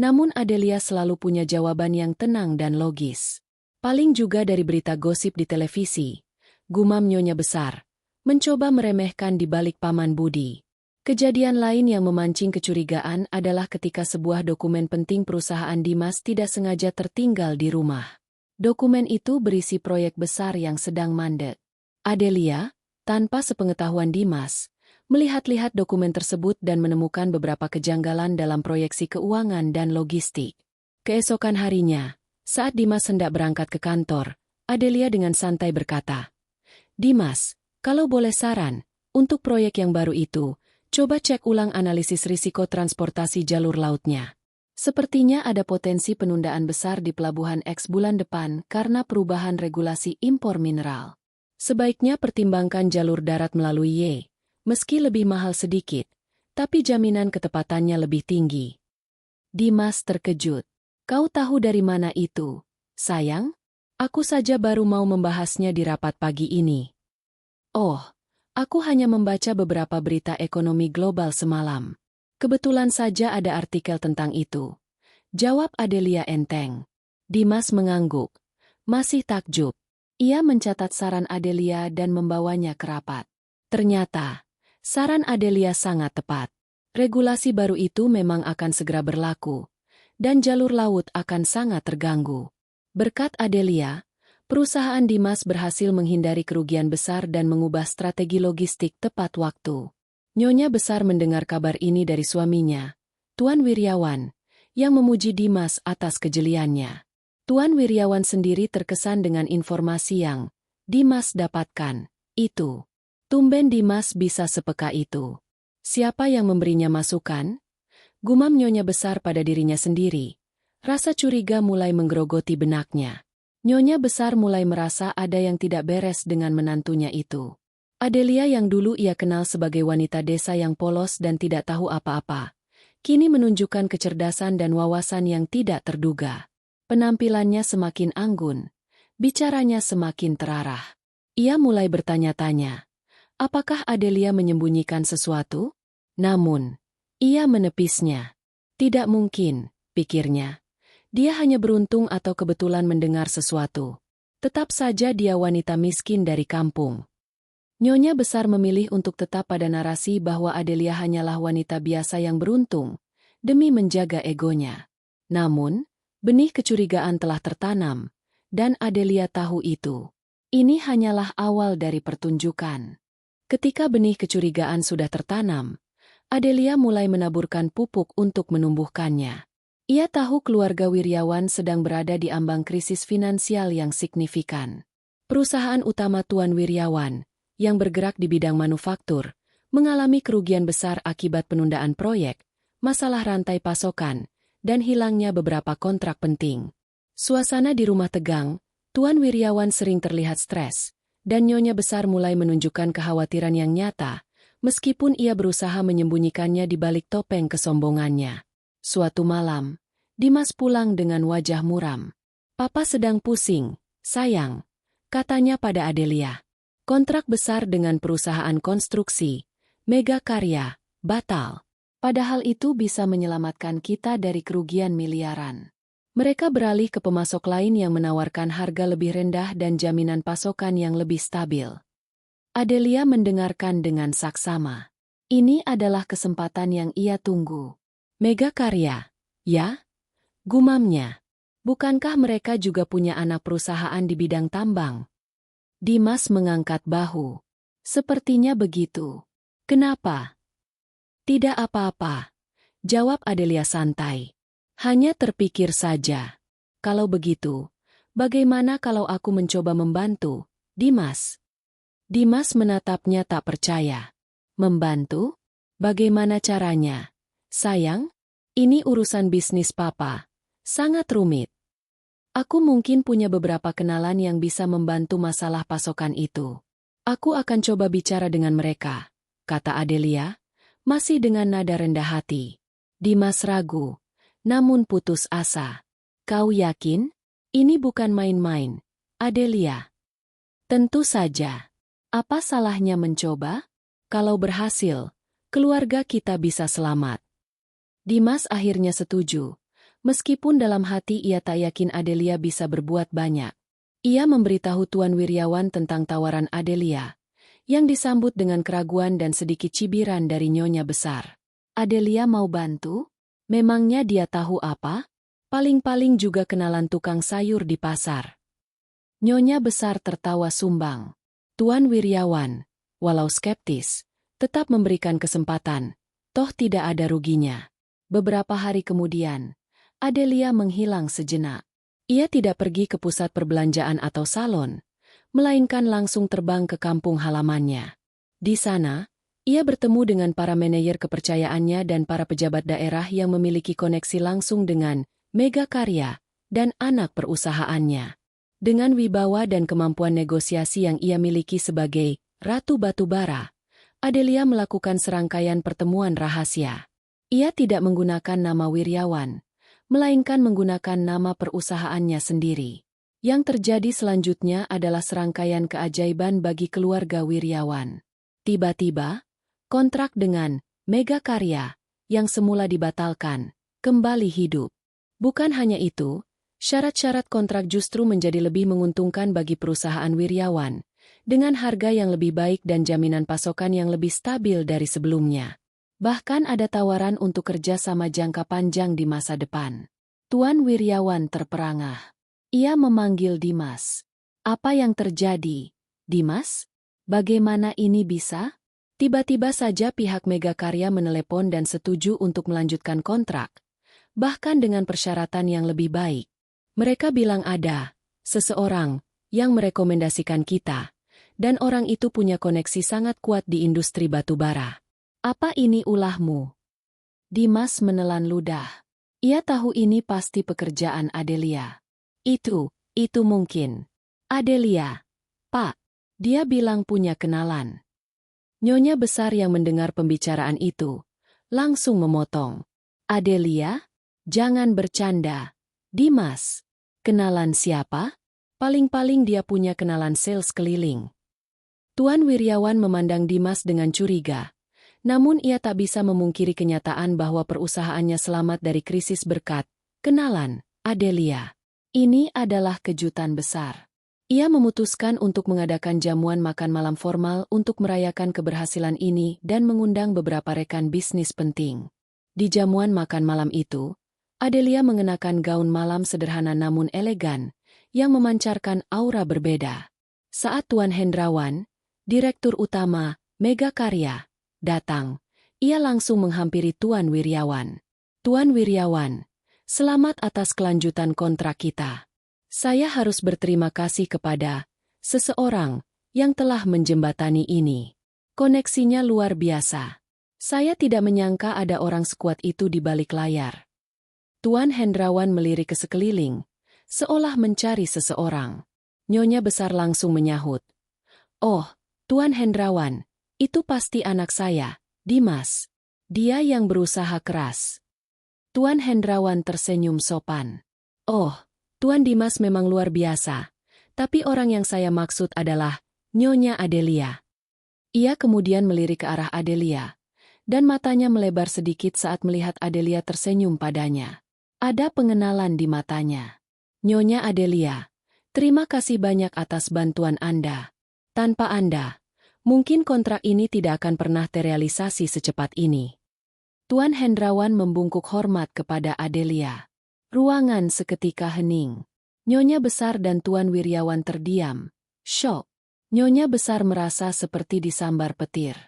namun Adelia selalu punya jawaban yang tenang dan logis. Paling juga dari berita gosip di televisi, gumam Nyonya Besar, mencoba meremehkan di balik Paman Budi. Kejadian lain yang memancing kecurigaan adalah ketika sebuah dokumen penting perusahaan Dimas tidak sengaja tertinggal di rumah. Dokumen itu berisi proyek besar yang sedang mandek. Adelia, tanpa sepengetahuan Dimas, melihat-lihat dokumen tersebut dan menemukan beberapa kejanggalan dalam proyeksi keuangan dan logistik. Keesokan harinya, saat Dimas hendak berangkat ke kantor, Adelia dengan santai berkata, "Dimas, kalau boleh saran, untuk proyek yang baru itu, coba cek ulang analisis risiko transportasi jalur lautnya. Sepertinya ada potensi penundaan besar di Pelabuhan X bulan depan karena perubahan regulasi impor mineral. Sebaiknya pertimbangkan jalur darat melalui Y, meski lebih mahal sedikit, tapi jaminan ketepatannya lebih tinggi." Dimas terkejut. "Kau tahu dari mana itu, sayang? Aku saja baru mau membahasnya di rapat pagi ini." "Oh, aku hanya membaca beberapa berita ekonomi global semalam. Kebetulan saja ada artikel tentang itu," jawab Adelia enteng. Dimas mengangguk. Masih takjub. Ia mencatat saran Adelia dan membawanya ke rapat. Ternyata, saran Adelia sangat tepat. Regulasi baru itu memang akan segera berlaku, dan jalur laut akan sangat terganggu. Berkat Adelia, perusahaan Dimas berhasil menghindari kerugian besar dan mengubah strategi logistik tepat waktu. Nyonya Besar mendengar kabar ini dari suaminya, Tuan Wiryawan, yang memuji Dimas atas kejeliannya. Tuan Wiryawan sendiri terkesan dengan informasi yang Dimas dapatkan. Itu. Tumben Dimas bisa sepeka itu. Siapa yang memberinya masukan? Gumam Nyonya Besar pada dirinya sendiri. Rasa curiga mulai menggerogoti benaknya. Nyonya Besar mulai merasa ada yang tidak beres dengan menantunya itu. Adelia yang dulu ia kenal sebagai wanita desa yang polos dan tidak tahu apa-apa, kini menunjukkan kecerdasan dan wawasan yang tidak terduga. Penampilannya semakin anggun, bicaranya semakin terarah. Ia mulai bertanya-tanya, apakah Adelia menyembunyikan sesuatu? Namun, ia menepisnya. Tidak mungkin, pikirnya. Dia hanya beruntung atau kebetulan mendengar sesuatu. Tetap saja dia wanita miskin dari kampung. Nyonya Besar memilih untuk tetap pada narasi bahwa Adelia hanyalah wanita biasa yang beruntung, demi menjaga egonya. Namun, benih kecurigaan telah tertanam, dan Adelia tahu itu. Ini hanyalah awal dari pertunjukan. Ketika benih kecurigaan sudah tertanam, Adelia mulai menaburkan pupuk untuk menumbuhkannya. Ia tahu keluarga Wiryawan sedang berada di ambang krisis finansial yang signifikan. Perusahaan utama Tuan Wiryawan, yang bergerak di bidang manufaktur, mengalami kerugian besar akibat penundaan proyek, masalah rantai pasokan, dan hilangnya beberapa kontrak penting. Suasana di rumah tegang, Tuan Wiryawan sering terlihat stres, dan Nyonya Besar mulai menunjukkan kekhawatiran yang nyata, meskipun ia berusaha menyembunyikannya di balik topeng kesombongannya. Suatu malam, Dimas pulang dengan wajah muram. "Papa sedang pusing, sayang," katanya pada Adelia. "Kontrak besar dengan perusahaan konstruksi, Mega Karya, batal. Padahal itu bisa menyelamatkan kita dari kerugian miliaran." Mereka beralih ke pemasok lain yang menawarkan harga lebih rendah dan jaminan pasokan yang lebih stabil. Adelia mendengarkan dengan saksama. Ini adalah kesempatan yang ia tunggu. Mega Karya, ya? Gumamnya. Bukankah mereka juga punya anak perusahaan di bidang tambang? Dimas mengangkat bahu. Sepertinya begitu. Kenapa? Tidak apa-apa, jawab Adelia santai. Hanya terpikir saja. Kalau begitu, bagaimana kalau aku mencoba membantu, Dimas? Dimas menatapnya tak percaya. Membantu? Bagaimana caranya? Sayang, ini urusan bisnis Papa. Sangat rumit. Aku mungkin punya beberapa kenalan yang bisa membantu masalah pasokan itu. Aku akan coba bicara dengan mereka, kata Adelia, masih dengan nada rendah hati. Dimas ragu, namun putus asa. Kau yakin? Ini bukan main-main, Adelia. Tentu saja. Apa salahnya mencoba? Kalau berhasil, keluarga kita bisa selamat. Dimas akhirnya setuju. Meskipun dalam hati ia tak yakin Adelia bisa berbuat banyak. Ia memberitahu Tuan Wiryawan tentang tawaran Adelia, yang disambut dengan keraguan dan sedikit cibiran dari nyonya besar. Adelia mau bantu? Memangnya dia tahu apa? Paling-paling juga kenalan tukang sayur di pasar. Nyonya besar tertawa sumbang. Tuan Wiryawan, walau skeptis, tetap memberikan kesempatan, toh tidak ada ruginya. Beberapa hari kemudian, Adelia menghilang sejenak. Ia tidak pergi ke pusat perbelanjaan atau salon, melainkan langsung terbang ke kampung halamannya. Di sana, ia bertemu dengan para manajer kepercayaannya dan para pejabat daerah yang memiliki koneksi langsung dengan Mega Karya dan anak perusahaannya. Dengan wibawa dan kemampuan negosiasi yang ia miliki sebagai Ratu Batubara, Adelia melakukan serangkaian pertemuan rahasia. Ia tidak menggunakan nama Wiryawan, melainkan menggunakan nama perusahaannya sendiri. Yang terjadi selanjutnya adalah serangkaian keajaiban bagi keluarga Wiryawan. Tiba-tiba, kontrak dengan Mega Karya, yang semula dibatalkan, kembali hidup. Bukan hanya itu, syarat-syarat kontrak justru menjadi lebih menguntungkan bagi perusahaan Wiryawan, dengan harga yang lebih baik dan jaminan pasokan yang lebih stabil dari sebelumnya. Bahkan ada tawaran untuk kerja sama jangka panjang di masa depan. Tuan Wiryawan terperangah. Ia memanggil Dimas. Apa yang terjadi, Dimas? Bagaimana ini bisa? Tiba-tiba saja pihak Mega Karya menelepon dan setuju untuk melanjutkan kontrak, bahkan dengan persyaratan yang lebih baik. Mereka bilang ada seseorang yang merekomendasikan kita, dan orang itu punya koneksi sangat kuat di industri batubara. Apa ini ulahmu? Dimas menelan ludah. Ia tahu ini pasti pekerjaan Adelia. Itu mungkin. Adelia, Pak, dia bilang punya kenalan. Nyonya besar yang mendengar pembicaraan itu, langsung memotong. Adelia, jangan bercanda. Dimas, kenalan siapa? Paling-paling dia punya kenalan sales keliling. Tuan Wiryawan memandang Dimas dengan curiga. Namun ia tak bisa memungkiri kenyataan bahwa perusahaannya selamat dari krisis berkat kenalan Adelia. Ini adalah kejutan besar. Ia memutuskan untuk mengadakan jamuan makan malam formal untuk merayakan keberhasilan ini dan mengundang beberapa rekan bisnis penting. Di jamuan makan malam itu, Adelia mengenakan gaun malam sederhana namun elegan, yang memancarkan aura berbeda. Saat Tuan Hendrawan, Direktur Utama Mega Karya, datang, ia langsung menghampiri Tuan Wiryawan. Tuan Wiryawan, selamat atas kelanjutan kontrak kita. Saya harus berterima kasih kepada seseorang yang telah menjembatani ini. Koneksinya luar biasa. Saya tidak menyangka ada orang sekuat itu di balik layar. Tuan Hendrawan melirik ke sekeliling, seolah mencari seseorang. Nyonya besar langsung menyahut. Oh, Tuan Hendrawan, itu pasti anak saya, Dimas. Dia yang berusaha keras. Tuan Hendrawan tersenyum sopan. Oh, Tuan Dimas memang luar biasa. Tapi orang yang saya maksud adalah Nyonya Adelia. Ia kemudian melirik ke arah Adelia, dan matanya melebar sedikit saat melihat Adelia tersenyum padanya. Ada pengenalan di matanya. Nyonya Adelia, terima kasih banyak atas bantuan Anda. Tanpa Anda, mungkin kontrak ini tidak akan pernah terrealisasi secepat ini. Tuan Hendrawan membungkuk hormat kepada Adelia. Ruangan seketika hening. Nyonya besar dan Tuan Wiryawan terdiam. Syok. Nyonya besar merasa seperti disambar petir.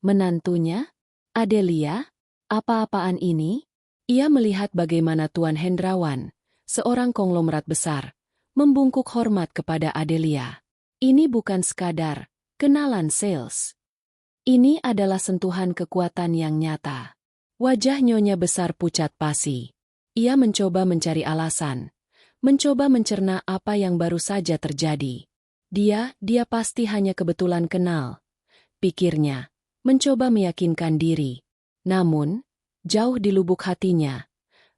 Menantunya? Adelia? Apa-apaan ini? Ia melihat bagaimana Tuan Hendrawan, seorang konglomerat besar, membungkuk hormat kepada Adelia. Ini bukan sekadar kenalan sales. Ini adalah sentuhan kekuatan yang nyata. Wajah Nyonya besar pucat pasi. Ia mencoba mencari alasan, mencoba mencerna apa yang baru saja terjadi. Dia pasti hanya kebetulan kenal, pikirnya, mencoba meyakinkan diri. Namun, jauh di lubuk hatinya,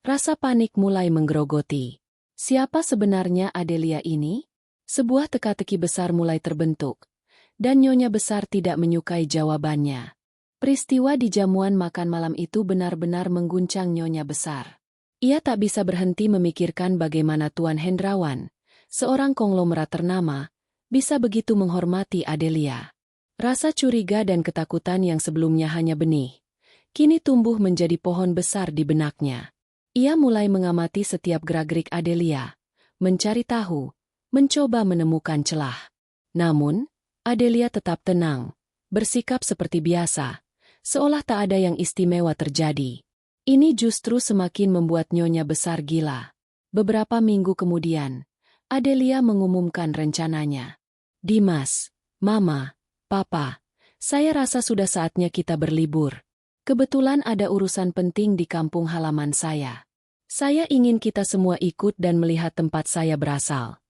rasa panik mulai menggerogoti. Siapa sebenarnya Adelia ini? Sebuah teka-teki besar mulai terbentuk, dan Nyonya Besar tidak menyukai jawabannya. Peristiwa di jamuan makan malam itu benar-benar mengguncang Nyonya Besar. Ia tak bisa berhenti memikirkan bagaimana Tuan Hendrawan, seorang konglomerat ternama, bisa begitu menghormati Adelia. Rasa curiga dan ketakutan yang sebelumnya hanya benih, kini tumbuh menjadi pohon besar di benaknya. Ia mulai mengamati setiap gerak-gerik Adelia, mencari tahu, mencoba menemukan celah. Namun, Adelia tetap tenang, bersikap seperti biasa, seolah tak ada yang istimewa terjadi. Ini justru semakin membuat Nyonya Besar gila. Beberapa minggu kemudian, Adelia mengumumkan rencananya. Dimas, Mama, Papa, saya rasa sudah saatnya kita berlibur. Kebetulan ada urusan penting di kampung halaman saya. Saya ingin kita semua ikut dan melihat tempat saya berasal.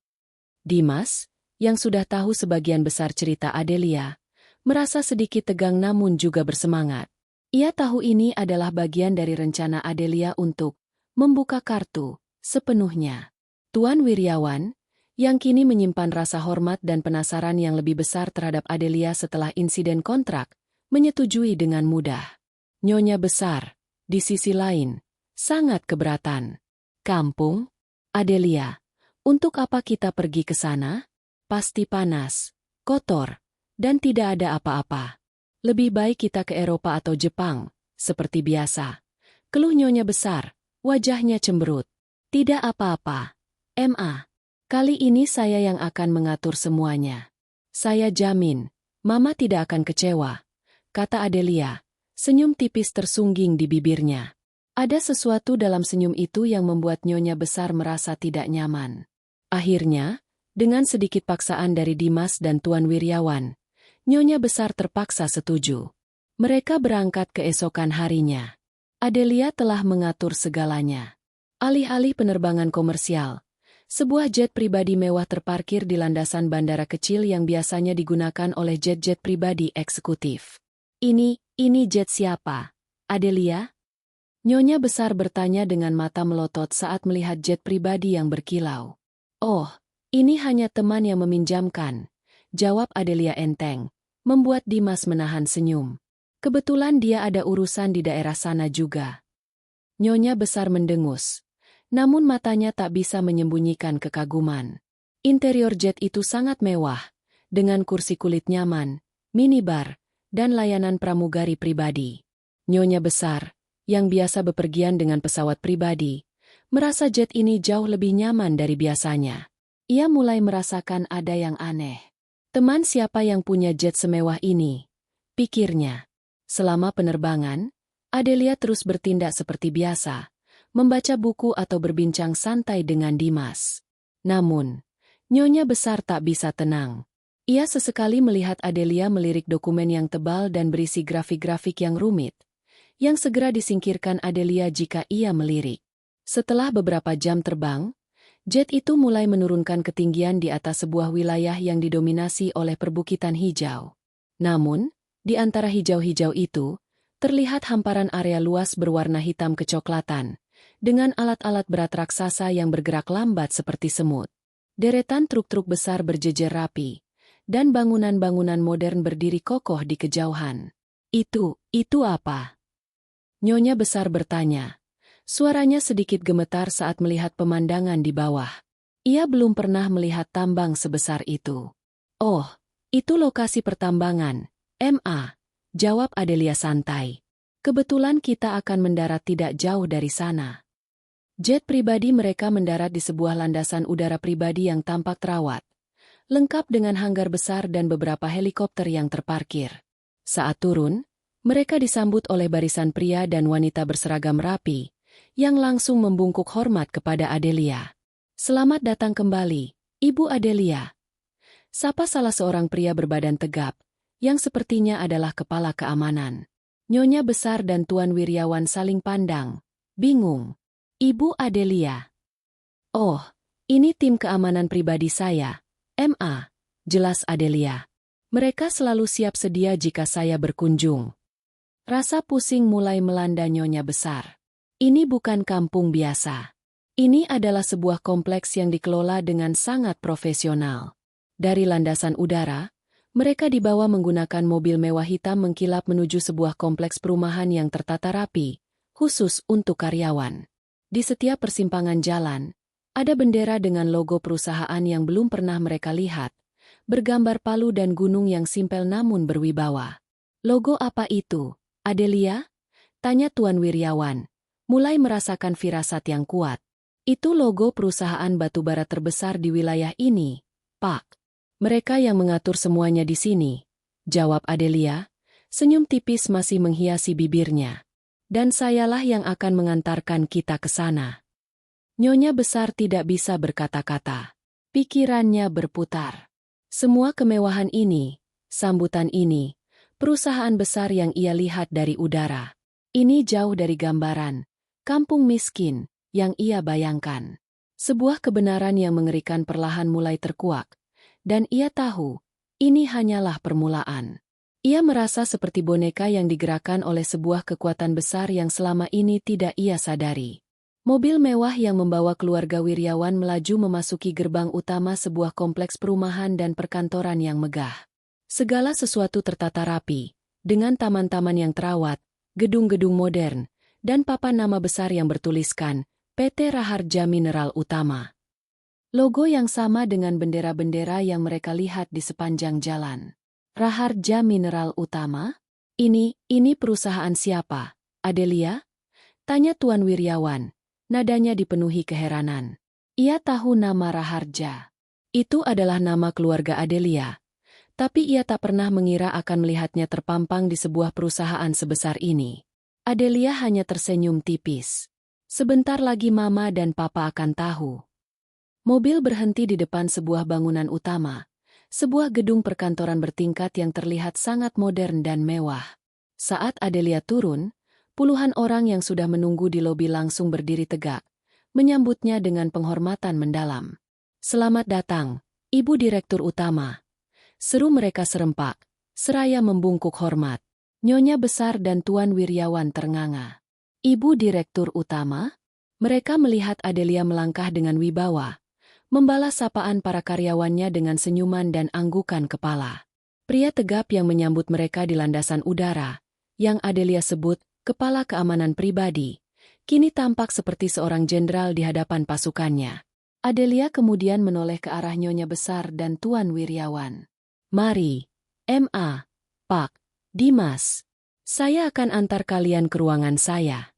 Dimas, yang sudah tahu sebagian besar cerita Adelia, merasa sedikit tegang namun juga bersemangat. Ia tahu ini adalah bagian dari rencana Adelia untuk membuka kartu sepenuhnya. Tuan Wiryawan, yang kini menyimpan rasa hormat dan penasaran yang lebih besar terhadap Adelia setelah insiden kontrak, menyetujui dengan mudah. Nyonya Besar, di sisi lain, sangat keberatan. Kampung? Adelia, untuk apa kita pergi ke sana? Pasti panas, kotor, dan tidak ada apa-apa. Lebih baik kita ke Eropa atau Jepang, seperti biasa. Keluh Nyonya Besar, wajahnya cemberut. Tidak apa-apa, Ma. Kali ini saya yang akan mengatur semuanya. Saya jamin, Mama tidak akan kecewa, kata Adelia, senyum tipis tersungging di bibirnya. Ada sesuatu dalam senyum itu yang membuat Nyonya Besar merasa tidak nyaman. Akhirnya, dengan sedikit paksaan dari Dimas dan Tuan Wiryawan, Nyonya Besar terpaksa setuju. Mereka berangkat keesokan harinya. Adelia telah mengatur segalanya. Alih-alih penerbangan komersial, sebuah jet pribadi mewah terparkir di landasan bandara kecil yang biasanya digunakan oleh jet-jet pribadi eksekutif. Ini jet siapa? Adelia? Nyonya Besar bertanya dengan mata melotot saat melihat jet pribadi yang berkilau. Oh, ini hanya teman yang meminjamkan, jawab Adelia enteng, membuat Dimas menahan senyum. Kebetulan dia ada urusan di daerah sana juga. Nyonya Besar mendengus, namun matanya tak bisa menyembunyikan kekaguman. Interior jet itu sangat mewah, dengan kursi kulit nyaman, minibar, dan layanan pramugari pribadi. Nyonya Besar, yang biasa bepergian dengan pesawat pribadi, merasa jet ini jauh lebih nyaman dari biasanya. Ia mulai merasakan ada yang aneh. Teman siapa yang punya jet semewah ini? Pikirnya. Selama penerbangan, Adelia terus bertindak seperti biasa, membaca buku atau berbincang santai dengan Dimas. Namun, Nyonya Besar tak bisa tenang. Ia sesekali melihat Adelia melirik dokumen yang tebal dan berisi grafik-grafik yang rumit, yang segera disingkirkan Adelia jika ia melirik. Setelah beberapa jam terbang, jet itu mulai menurunkan ketinggian di atas sebuah wilayah yang didominasi oleh perbukitan hijau. Namun, di antara hijau-hijau itu, terlihat hamparan area luas berwarna hitam kecoklatan, dengan alat-alat berat raksasa yang bergerak lambat seperti semut. Deretan truk-truk besar berjejer rapi, dan bangunan-bangunan modern berdiri kokoh di kejauhan. Itu apa? Nyonya Besar bertanya. Suaranya sedikit gemetar saat melihat pemandangan di bawah. Ia belum pernah melihat tambang sebesar itu. Oh, itu lokasi pertambangan, Ma, jawab Adelia santai. Kebetulan kita akan mendarat tidak jauh dari sana. Jet pribadi mereka mendarat di sebuah landasan udara pribadi yang tampak terawat, lengkap dengan hanggar besar dan beberapa helikopter yang terparkir. Saat turun, mereka disambut oleh barisan pria dan wanita berseragam rapi, yang langsung membungkuk hormat kepada Adelia. Selamat datang kembali, Ibu Adelia. Sapa salah seorang pria berbadan tegap, yang sepertinya adalah kepala keamanan. Nyonya Besar dan Tuan Wiryawan saling pandang, bingung. Ibu Adelia. Oh, ini tim keamanan pribadi saya, Ma, jelas Adelia. Mereka selalu siap sedia jika saya berkunjung. Rasa pusing mulai melanda Nyonya Besar. Ini bukan kampung biasa. Ini adalah sebuah kompleks yang dikelola dengan sangat profesional. Dari landasan udara, mereka dibawa menggunakan mobil mewah hitam mengkilap menuju sebuah kompleks perumahan yang tertata rapi, khusus untuk karyawan. Di setiap persimpangan jalan, ada bendera dengan logo perusahaan yang belum pernah mereka lihat, bergambar palu dan gunung yang simpel namun berwibawa. Logo apa itu, Adelia? Tanya Tuan Wiryawan, mulai merasakan firasat yang kuat. Itu logo perusahaan batubara terbesar di wilayah ini, Pak. Mereka yang mengatur semuanya di sini, jawab Adelia, senyum tipis masih menghiasi bibirnya. Dan sayalah yang akan mengantarkan kita ke sana. Nyonya Besar tidak bisa berkata-kata. Pikirannya berputar. Semua kemewahan ini, sambutan ini, perusahaan besar yang ia lihat dari udara. Ini jauh dari gambaran kampung miskin yang ia bayangkan. Sebuah kebenaran yang mengerikan perlahan mulai terkuak, dan ia tahu, ini hanyalah permulaan. Ia merasa seperti boneka yang digerakkan oleh sebuah kekuatan besar yang selama ini tidak ia sadari. Mobil mewah yang membawa keluarga Wiryawan melaju memasuki gerbang utama sebuah kompleks perumahan dan perkantoran yang megah. Segala sesuatu tertata rapi, dengan taman-taman yang terawat, gedung-gedung modern, dan papan nama besar yang bertuliskan, PT Raharja Mineral Utama. Logo yang sama dengan bendera-bendera yang mereka lihat di sepanjang jalan. Raharja Mineral Utama? Ini perusahaan siapa, Adelia? Tanya Tuan Wiryawan, nadanya dipenuhi keheranan. Ia tahu nama Raharja. Itu adalah nama keluarga Adelia. Tapi ia tak pernah mengira akan melihatnya terpampang di sebuah perusahaan sebesar ini. Adelia hanya tersenyum tipis. Sebentar lagi Mama dan Papa akan tahu. Mobil berhenti di depan sebuah bangunan utama, sebuah gedung perkantoran bertingkat yang terlihat sangat modern dan mewah. Saat Adelia turun, puluhan orang yang sudah menunggu di lobi langsung berdiri tegak, menyambutnya dengan penghormatan mendalam. Selamat datang, Ibu Direktur Utama. Seru mereka serempak, seraya membungkuk hormat. Nyonya Besar dan Tuan Wiryawan ternganga. Ibu Direktur Utama? Mereka melihat Adelia melangkah dengan wibawa, membalas sapaan para karyawannya dengan senyuman dan anggukan kepala. Pria tegap yang menyambut mereka di landasan udara, yang Adelia sebut kepala keamanan pribadi, kini tampak seperti seorang jenderal di hadapan pasukannya. Adelia kemudian menoleh ke arah Nyonya Besar dan Tuan Wiryawan. Mari, Ma, Pak, Dimas. Saya akan antar kalian ke ruangan saya.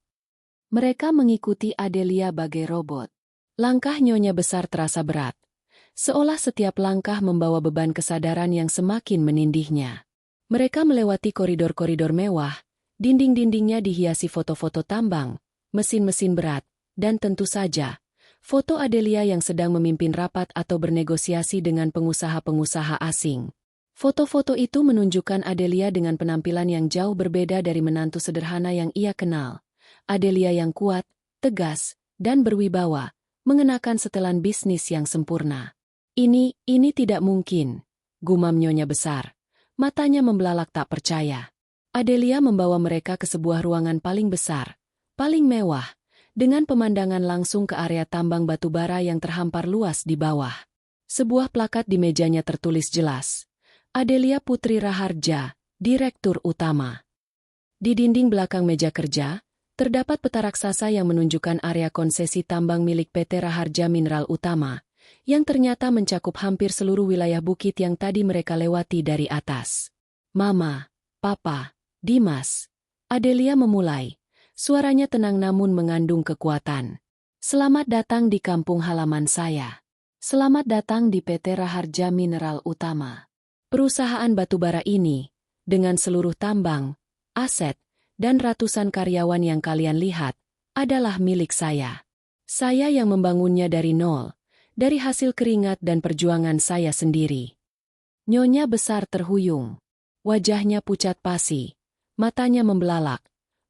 Mereka mengikuti Adelia bagai robot. Langkah Nyonya Besar terasa berat, seolah setiap langkah membawa beban kesadaran yang semakin menindihnya. Mereka melewati koridor-koridor mewah, dinding-dindingnya dihiasi foto-foto tambang, mesin-mesin berat, dan tentu saja, foto Adelia yang sedang memimpin rapat atau bernegosiasi dengan pengusaha-pengusaha asing. Foto-foto itu menunjukkan Adelia dengan penampilan yang jauh berbeda dari menantu sederhana yang ia kenal. Adelia yang kuat, tegas, dan berwibawa, mengenakan setelan bisnis yang sempurna. Ini tidak mungkin, gumam Nyonya Besar. Matanya membelalak tak percaya. Adelia membawa mereka ke sebuah ruangan paling besar, paling mewah, dengan pemandangan langsung ke area tambang batubara yang terhampar luas di bawah. Sebuah plakat di mejanya tertulis jelas. Adelia Putri Raharja, Direktur Utama. Di dinding belakang meja kerja, terdapat peta raksasa yang menunjukkan area konsesi tambang milik PT Raharja Mineral Utama, yang ternyata mencakup hampir seluruh wilayah bukit yang tadi mereka lewati dari atas. Mama, Papa, Dimas. Adelia memulai, suaranya tenang namun mengandung kekuatan. Selamat datang di kampung halaman saya. Selamat datang di PT Raharja Mineral Utama. Perusahaan batubara ini, dengan seluruh tambang, aset, dan ratusan karyawan yang kalian lihat, adalah milik saya. Saya yang membangunnya dari nol, dari hasil keringat dan perjuangan saya sendiri. Nyonya Besar terhuyung. Wajahnya pucat pasi, matanya membelalak,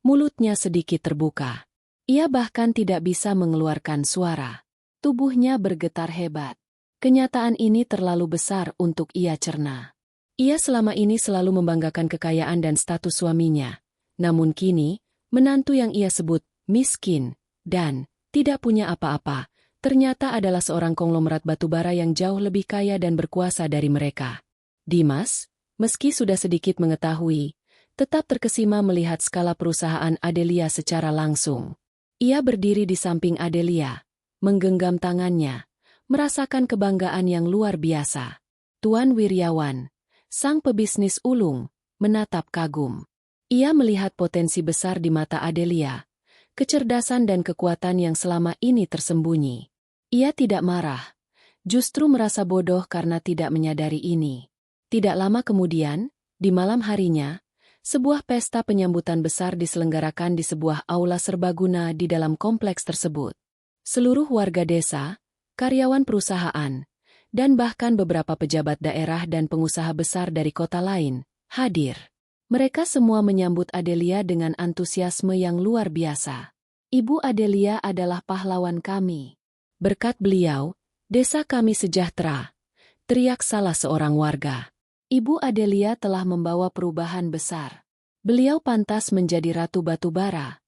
mulutnya sedikit terbuka. Ia bahkan tidak bisa mengeluarkan suara. Tubuhnya bergetar hebat. Kenyataan ini terlalu besar untuk ia cerna. Ia selama ini selalu membanggakan kekayaan dan status suaminya. Namun kini, menantu yang ia sebut miskin dan tidak punya apa-apa, ternyata adalah seorang konglomerat batubara yang jauh lebih kaya dan berkuasa dari mereka. Dimas, meski sudah sedikit mengetahui, tetap terkesima melihat skala perusahaan Adelia secara langsung. Ia berdiri di samping Adelia, menggenggam tangannya, merasakan kebanggaan yang luar biasa. Tuan Wiryawan, sang pebisnis ulung, menatap kagum. Ia melihat potensi besar di mata Adelia, kecerdasan dan kekuatan yang selama ini tersembunyi. Ia tidak marah, justru merasa bodoh karena tidak menyadari ini. Tidak lama kemudian, di malam harinya, sebuah pesta penyambutan besar diselenggarakan di sebuah aula serbaguna di dalam kompleks tersebut. Seluruh warga desa, karyawan perusahaan, dan bahkan beberapa pejabat daerah dan pengusaha besar dari kota lain, hadir. Mereka semua menyambut Adelia dengan antusiasme yang luar biasa. Ibu Adelia adalah pahlawan kami. Berkat beliau, desa kami sejahtera, teriak salah seorang warga. Ibu Adelia telah membawa perubahan besar. Beliau pantas menjadi ratu batubara,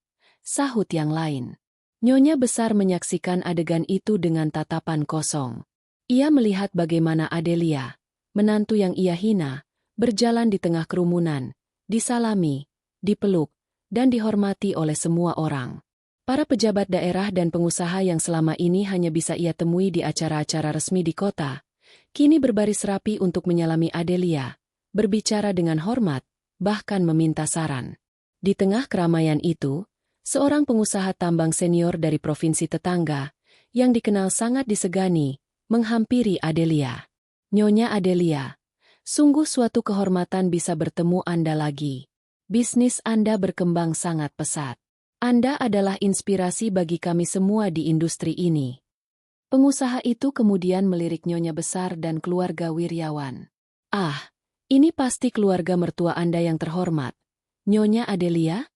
sahut yang lain. Nyonya besar menyaksikan adegan itu dengan tatapan kosong. Ia melihat bagaimana Adelia, menantu yang ia hina, berjalan di tengah kerumunan, disalami, dipeluk, dan dihormati oleh semua orang. Para pejabat daerah dan pengusaha yang selama ini hanya bisa ia temui di acara-acara resmi di kota, kini berbaris rapi untuk menyalami Adelia, berbicara dengan hormat, bahkan meminta saran. Di tengah keramaian itu, seorang pengusaha tambang senior dari provinsi tetangga, yang dikenal sangat disegani, menghampiri Adelia. Nyonya Adelia, sungguh suatu kehormatan bisa bertemu Anda lagi. Bisnis Anda berkembang sangat pesat. Anda adalah inspirasi bagi kami semua di industri ini. Pengusaha itu kemudian melirik Nyonya besar dan keluarga Wiryawan. Ah, ini pasti keluarga mertua Anda yang terhormat. Nyonya Adelia?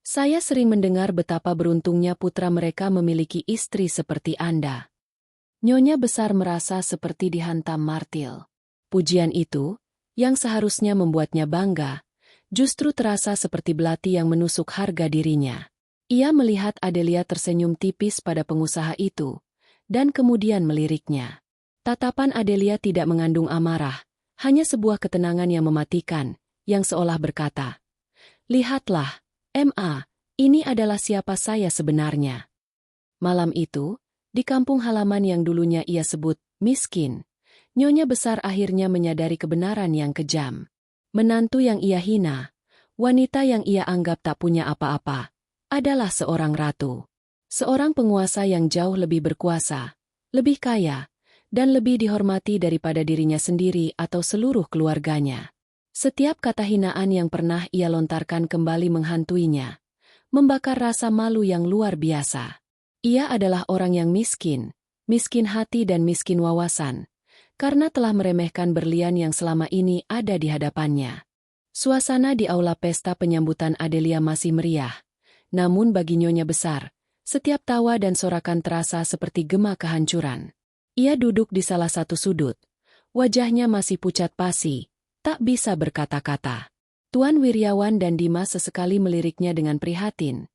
Saya sering mendengar betapa beruntungnya putra mereka memiliki istri seperti Anda. Nyonya besar merasa seperti dihantam martil. Pujian itu, yang seharusnya membuatnya bangga, justru terasa seperti belati yang menusuk harga dirinya. Ia melihat Adelia tersenyum tipis pada pengusaha itu, dan kemudian meliriknya. Tatapan Adelia tidak mengandung amarah, hanya sebuah ketenangan yang mematikan, yang seolah berkata, "Lihatlah, Ma, ini adalah siapa saya sebenarnya." Malam itu, di kampung halaman yang dulunya ia sebut miskin, Nyonya besar akhirnya menyadari kebenaran yang kejam. Menantu yang ia hina, wanita yang ia anggap tak punya apa-apa, adalah seorang ratu. Seorang penguasa yang jauh lebih berkuasa, lebih kaya, dan lebih dihormati daripada dirinya sendiri atau seluruh keluarganya. Setiap kata hinaan yang pernah ia lontarkan kembali menghantuinya, membakar rasa malu yang luar biasa. Ia adalah orang yang miskin hati dan miskin wawasan, karena telah meremehkan berlian yang selama ini ada di hadapannya. Suasana di aula pesta penyambutan Adelia masih meriah, namun bagi Nyonya besar, setiap tawa dan sorakan terasa seperti gema kehancuran. Ia duduk di salah satu sudut, wajahnya masih pucat pasi, tak bisa berkata-kata. Tuan Wiryawan dan Dimas sesekali meliriknya dengan prihatin,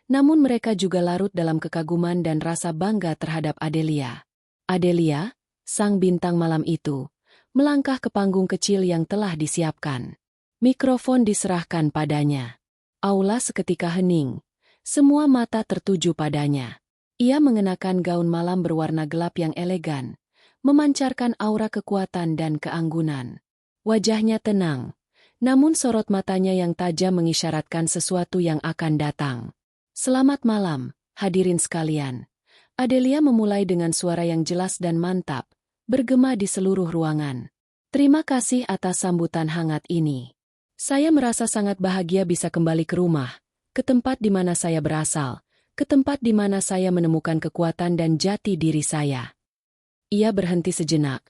namun mereka juga larut dalam kekaguman dan rasa bangga terhadap Adelia. Adelia, sang bintang malam itu, melangkah ke panggung kecil yang telah disiapkan. Mikrofon diserahkan padanya. Aula seketika hening, semua mata tertuju padanya. Ia mengenakan gaun malam berwarna gelap yang elegan, memancarkan aura kekuatan dan keanggunan. Wajahnya tenang, namun sorot matanya yang tajam mengisyaratkan sesuatu yang akan datang. "Selamat malam, hadirin sekalian." Adelia memulai dengan suara yang jelas dan mantap, bergema di seluruh ruangan. "Terima kasih atas sambutan hangat ini. Saya merasa sangat bahagia bisa kembali ke rumah, ke tempat di mana saya berasal, ke tempat di mana saya menemukan kekuatan dan jati diri saya." Ia berhenti sejenak,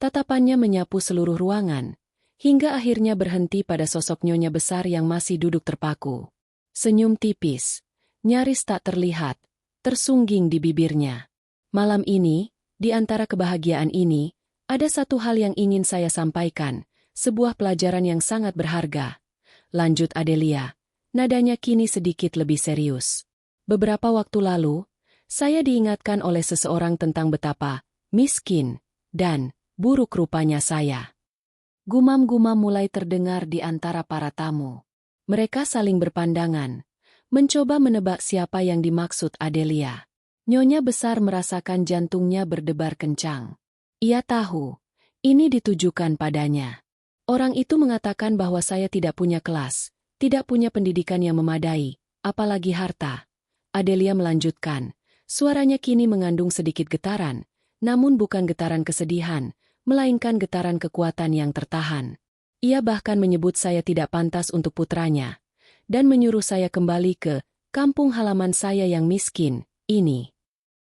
tatapannya menyapu seluruh ruangan, hingga akhirnya berhenti pada sosok Nyonya besar yang masih duduk terpaku. Senyum tipis, nyaris tak terlihat, tersungging di bibirnya. Malam ini, di antara kebahagiaan ini, Ada satu hal yang ingin saya sampaikan, sebuah pelajaran yang sangat berharga. Lanjut Adelia, nadanya kini sedikit lebih serius. Beberapa waktu lalu, saya diingatkan oleh seseorang tentang betapa miskin dan buruk rupanya saya. Gumam-gumam mulai terdengar di antara para tamu. Mereka saling berpandangan, mencoba menebak siapa yang dimaksud Adelia. Nyonya besar merasakan jantungnya berdebar kencang. Ia tahu, ini ditujukan padanya. Orang itu mengatakan bahwa saya tidak punya kelas, tidak punya pendidikan yang memadai, apalagi harta. Adelia melanjutkan, suaranya kini mengandung sedikit getaran, namun bukan getaran kesedihan, melainkan getaran kekuatan yang tertahan. Ia bahkan menyebut saya tidak pantas untuk putranya, dan menyuruh saya kembali ke kampung halaman saya yang miskin, ini.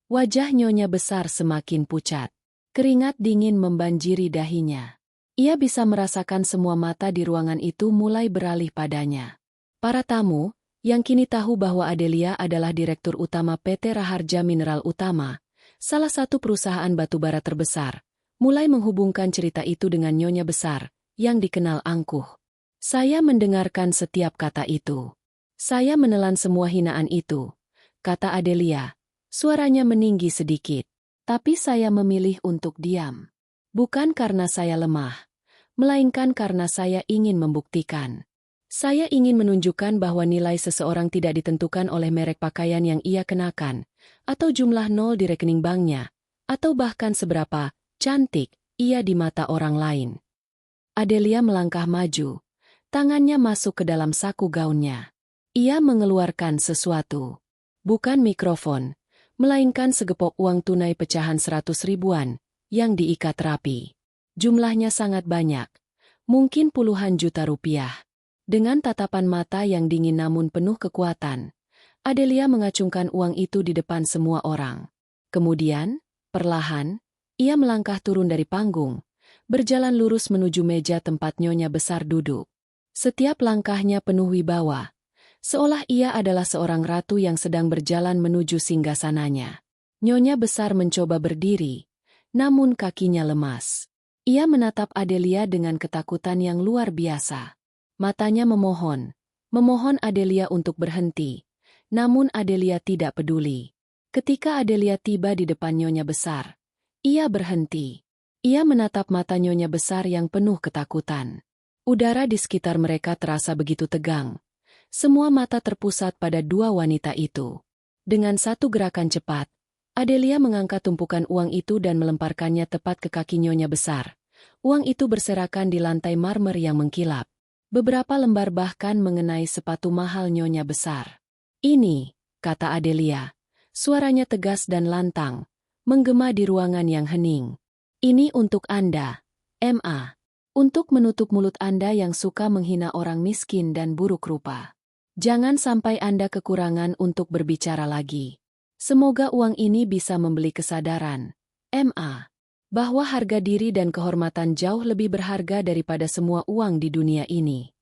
Wajah Nyonya besar semakin pucat. Keringat dingin membanjiri dahinya. Ia bisa merasakan semua mata di ruangan itu mulai beralih padanya. Para tamu, yang kini tahu bahwa Adelia adalah Direktur Utama PT Raharja Mineral Utama, salah satu perusahaan batubara terbesar, mulai menghubungkan cerita itu dengan Nyonya besar, yang dikenal angkuh. Saya mendengarkan setiap kata itu. Saya menelan semua hinaan itu, kata Adelia. Suaranya meninggi sedikit. Tapi saya memilih untuk diam. Bukan karena saya lemah, melainkan karena saya ingin membuktikan. Saya ingin menunjukkan bahwa nilai seseorang tidak ditentukan oleh merek pakaian yang ia kenakan, atau jumlah nol di rekening banknya, atau bahkan seberapa cantik ia di mata orang lain. Adelia melangkah maju, tangannya masuk ke dalam saku gaunnya. Ia mengeluarkan sesuatu. Bukan mikrofon, melainkan segepok uang tunai pecahan 100 ribuan, yang diikat rapi. Jumlahnya sangat banyak, mungkin puluhan juta rupiah. Dengan tatapan mata yang dingin namun penuh kekuatan, Adelia mengacungkan uang itu di depan semua orang. Kemudian, perlahan, ia melangkah turun dari panggung, berjalan lurus menuju meja tempat Nyonya besar duduk. Setiap langkahnya penuh wibawa, seolah ia adalah seorang ratu yang sedang berjalan menuju singgasananya. Nyonya besar mencoba berdiri, namun kakinya lemas. Ia menatap Adelia dengan ketakutan yang luar biasa. Matanya memohon Adelia untuk berhenti. Namun Adelia tidak peduli. Ketika Adelia tiba di depan Nyonya besar, ia berhenti. Ia menatap mata Nyonya besar yang penuh ketakutan. Udara di sekitar mereka terasa begitu tegang. Semua mata terpusat pada dua wanita itu. Dengan satu gerakan cepat, Adelia mengangkat tumpukan uang itu dan melemparkannya tepat ke kaki Nyonya besar. Uang itu berserakan di lantai marmer yang mengkilap. Beberapa lembar bahkan mengenai sepatu mahal Nyonya besar. Ini, kata Adelia. Suaranya tegas dan lantang, menggema di ruangan yang hening. Ini untuk Anda, M.A. Untuk menutup mulut Anda yang suka menghina orang miskin dan buruk rupa. Jangan sampai Anda kekurangan untuk berbicara lagi. Semoga uang ini bisa membeli kesadaran, M.A., bahwa harga diri dan kehormatan jauh lebih berharga daripada semua uang di dunia ini.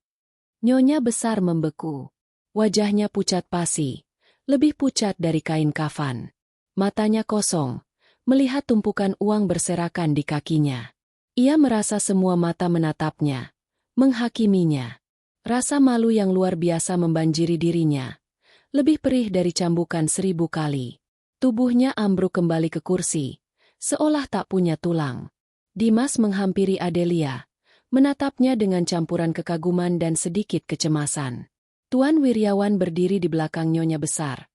Nyonya besar membeku. Wajahnya pucat pasi, lebih pucat dari kain kafan. Matanya kosong, melihat tumpukan uang berserakan di kakinya. Ia merasa semua mata menatapnya, menghakiminya. Rasa malu yang luar biasa membanjiri dirinya. Lebih perih dari cambukan 1000 kali. Tubuhnya ambruk kembali ke kursi, seolah tak punya tulang. Dimas menghampiri Adelia, menatapnya dengan campuran kekaguman dan sedikit kecemasan. Tuan Wiryawan berdiri di belakang Nyonya besar.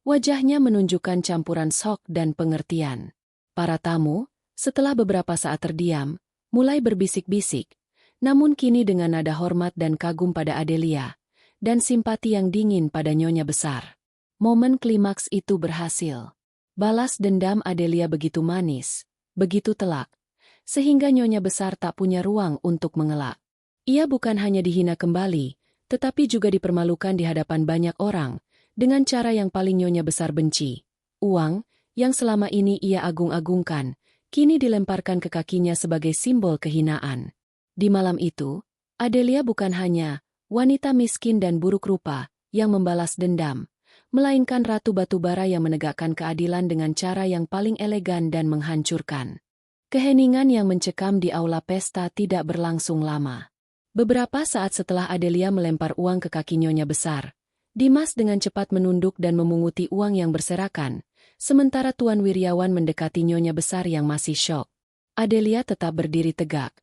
Wajahnya menunjukkan campuran shock dan pengertian. Para tamu, setelah beberapa saat terdiam, mulai berbisik-bisik, namun kini dengan nada hormat dan kagum pada Adelia, dan simpati yang dingin pada Nyonya besar. Momen klimaks itu berhasil. Balas dendam Adelia begitu manis, begitu telak, sehingga Nyonya besar tak punya ruang untuk mengelak. Ia bukan hanya dihina kembali, tetapi juga dipermalukan di hadapan banyak orang, dengan cara yang paling Nyonya besar benci. Uang, yang selama ini ia agung-agungkan, kini dilemparkan ke kakinya sebagai simbol kehinaan. Di malam itu, Adelia bukan hanya wanita miskin dan buruk rupa yang membalas dendam, melainkan ratu batubara yang menegakkan keadilan dengan cara yang paling elegan dan menghancurkan. Keheningan yang mencekam di aula pesta tidak berlangsung lama. Beberapa saat setelah Adelia melempar uang ke kaki Nyonya Besar, Dimas dengan cepat menunduk dan memunguti uang yang berserakan, sementara Tuan Wiryawan mendekati Nyonya Besar yang masih syok. Adelia tetap berdiri tegak.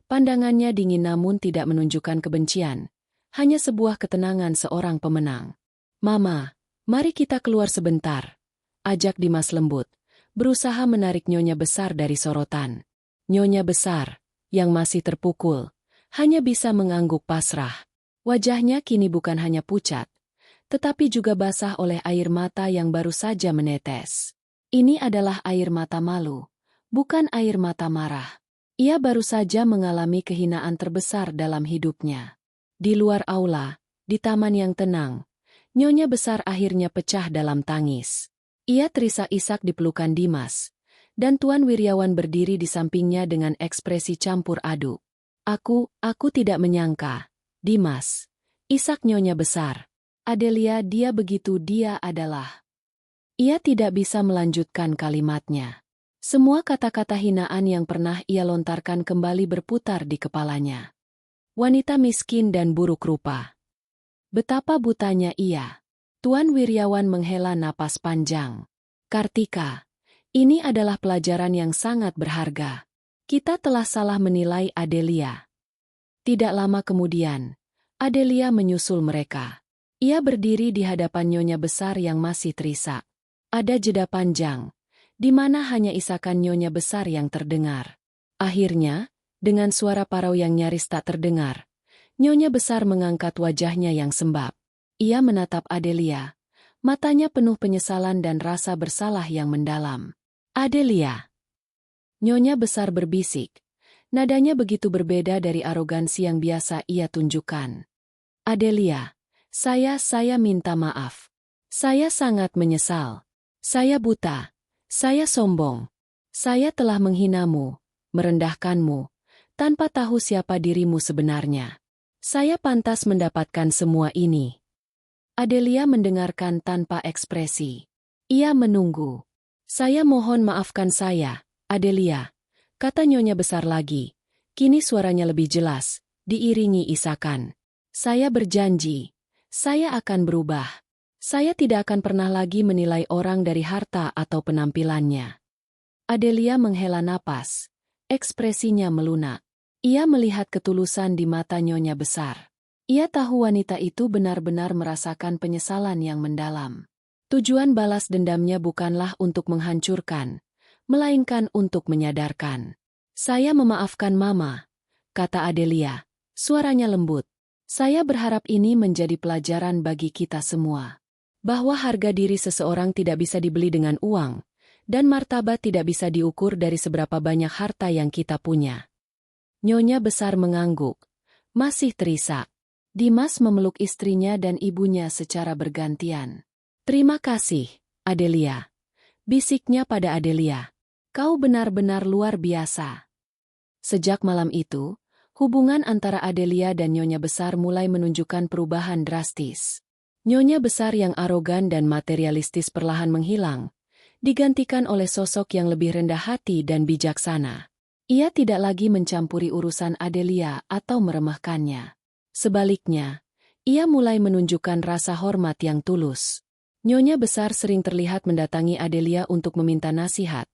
Pandangannya dingin namun tidak menunjukkan kebencian, hanya sebuah ketenangan seorang pemenang. "Mama, mari kita keluar sebentar," ajak Dimas lembut, berusaha menarik Nyonya Besar dari sorotan. Nyonya Besar, yang masih terpukul, hanya bisa mengangguk pasrah. Wajahnya kini bukan hanya pucat, tetapi juga basah oleh air mata yang baru saja menetes. Ini adalah air mata malu, bukan air mata marah. Ia baru saja mengalami kehinaan terbesar dalam hidupnya. Di luar aula, di taman yang tenang, Nyonya Besar akhirnya pecah dalam tangis. Ia terisak-isak di pelukan Dimas, dan Tuan Wiryawan berdiri di sampingnya dengan ekspresi campur aduk. Aku tidak menyangka, Dimas," isak Nyonya Besar. "Adelia, dia adalah..." Ia tidak bisa melanjutkan kalimatnya. Semua kata-kata hinaan yang pernah ia lontarkan kembali berputar di kepalanya. Wanita miskin dan buruk rupa. Betapa butanya ia. Tuan Wiryawan menghela napas panjang. "Kartika, ini adalah pelajaran yang sangat berharga. Kita telah salah menilai Adelia." Tidak lama kemudian, Adelia menyusul mereka. Ia berdiri di hadapan Nyonya Besar yang masih terisak. Ada jeda panjang, di mana hanya isakan Nyonya Besar yang terdengar. Akhirnya, dengan suara parau yang nyaris tak terdengar, Nyonya Besar mengangkat wajahnya yang sembab. Ia menatap Adelia, matanya penuh penyesalan dan rasa bersalah yang mendalam. "Adelia," Nyonya Besar berbisik, nadanya begitu berbeda dari arogansi yang biasa ia tunjukkan. "Adelia, saya minta maaf. Saya sangat menyesal. Saya buta. Saya sombong. Saya telah menghinamu, merendahkanmu, tanpa tahu siapa dirimu sebenarnya. Saya pantas mendapatkan semua ini." Adelia mendengarkan tanpa ekspresi. Ia menunggu. "Saya mohon maafkan saya, Adelia," kata Nyonya Besar lagi. Kini suaranya lebih jelas, diiringi isakan. "Saya berjanji, saya akan berubah. Saya tidak akan pernah lagi menilai orang dari harta atau penampilannya." Adelia menghela napas. Ekspresinya melunak. Ia melihat ketulusan di mata Nyonya Besar. Ia tahu wanita itu benar-benar merasakan penyesalan yang mendalam. Tujuan balas dendamnya bukanlah untuk menghancurkan, melainkan untuk menyadarkan. "Saya memaafkan Mama," kata Adelia. Suaranya lembut. "Saya berharap ini menjadi pelajaran bagi kita semua. Bahwa harga diri seseorang tidak bisa dibeli dengan uang, dan martabat tidak bisa diukur dari seberapa banyak harta yang kita punya." Nyonya Besar mengangguk, masih terisak. Dimas memeluk istrinya dan ibunya secara bergantian. "Terima kasih, Adelia," bisiknya pada Adelia. "Kau benar-benar luar biasa." Sejak malam itu, hubungan antara Adelia dan Nyonya Besar mulai menunjukkan perubahan drastis. Nyonya Besar yang arogan dan materialistis perlahan menghilang, digantikan oleh sosok yang lebih rendah hati dan bijaksana. Ia tidak lagi mencampuri urusan Adelia atau meremehkannya. Sebaliknya, ia mulai menunjukkan rasa hormat yang tulus. Nyonya Besar sering terlihat mendatangi Adelia untuk meminta nasihat,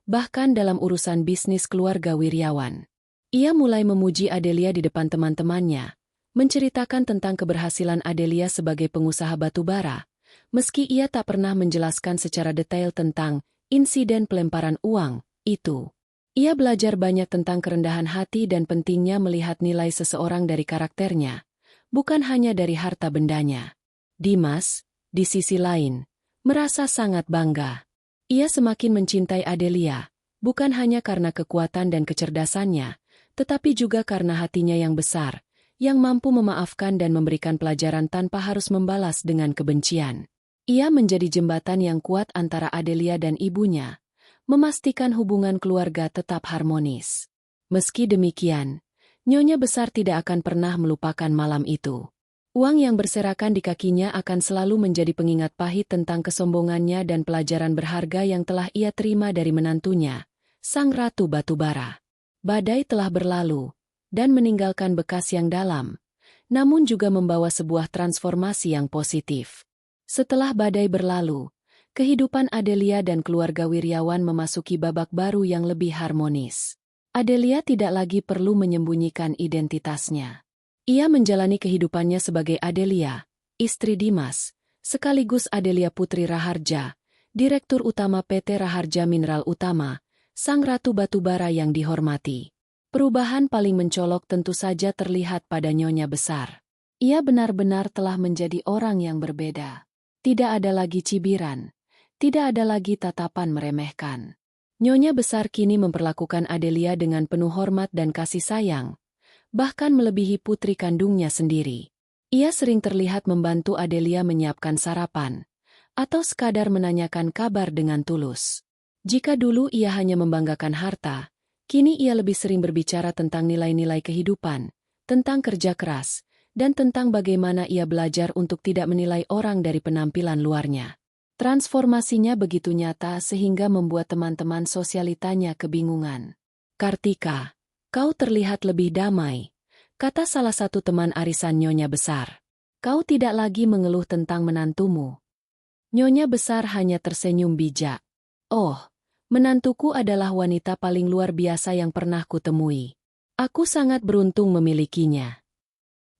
bahkan dalam urusan bisnis keluarga Wiryawan. Ia mulai memuji Adelia di depan teman-temannya, menceritakan tentang keberhasilan Adelia sebagai pengusaha batubara, meski ia tak pernah menjelaskan secara detail tentang insiden pelemparan uang itu. Ia belajar banyak tentang kerendahan hati dan pentingnya melihat nilai seseorang dari karakternya, bukan hanya dari harta bendanya. Dimas, di sisi lain, merasa sangat bangga. Ia semakin mencintai Adelia, bukan hanya karena kekuatan dan kecerdasannya, tetapi juga karena hatinya yang besar, yang mampu memaafkan dan memberikan pelajaran tanpa harus membalas dengan kebencian. Ia menjadi jembatan yang kuat antara Adelia dan ibunya, memastikan hubungan keluarga tetap harmonis. Meski demikian, Nyonya Besar tidak akan pernah melupakan malam itu. Uang yang berserakan di kakinya akan selalu menjadi pengingat pahit tentang kesombongannya dan pelajaran berharga yang telah ia terima dari menantunya, sang ratu batubara. Badai telah berlalu, dan meninggalkan bekas yang dalam, namun juga membawa sebuah transformasi yang positif. Setelah badai berlalu, kehidupan Adelia dan keluarga Wiryawan memasuki babak baru yang lebih harmonis. Adelia tidak lagi perlu menyembunyikan identitasnya. Ia menjalani kehidupannya sebagai Adelia, istri Dimas, sekaligus Adelia Putri Raharja, Direktur Utama PT Raharja Mineral Utama, sang ratu batubara yang dihormati. Perubahan paling mencolok tentu saja terlihat pada Nyonya Besar. Ia benar-benar telah menjadi orang yang berbeda. Tidak ada lagi cibiran, tidak ada lagi tatapan meremehkan. Nyonya Besar kini memperlakukan Adelia dengan penuh hormat dan kasih sayang, bahkan melebihi putri kandungnya sendiri. Ia sering terlihat membantu Adelia menyiapkan sarapan, atau sekadar menanyakan kabar dengan tulus. Jika dulu ia hanya membanggakan harta, kini ia lebih sering berbicara tentang nilai-nilai kehidupan, tentang kerja keras, dan tentang bagaimana ia belajar untuk tidak menilai orang dari penampilan luarnya. Transformasinya begitu nyata sehingga membuat teman-teman sosialitanya kebingungan. "Kartika, kau terlihat lebih damai," kata salah satu teman arisan Nyonya Besar. "Kau tidak lagi mengeluh tentang menantumu." Nyonya Besar hanya tersenyum bijak. "Oh, menantuku adalah wanita paling luar biasa yang pernah kutemui. Aku sangat beruntung memilikinya."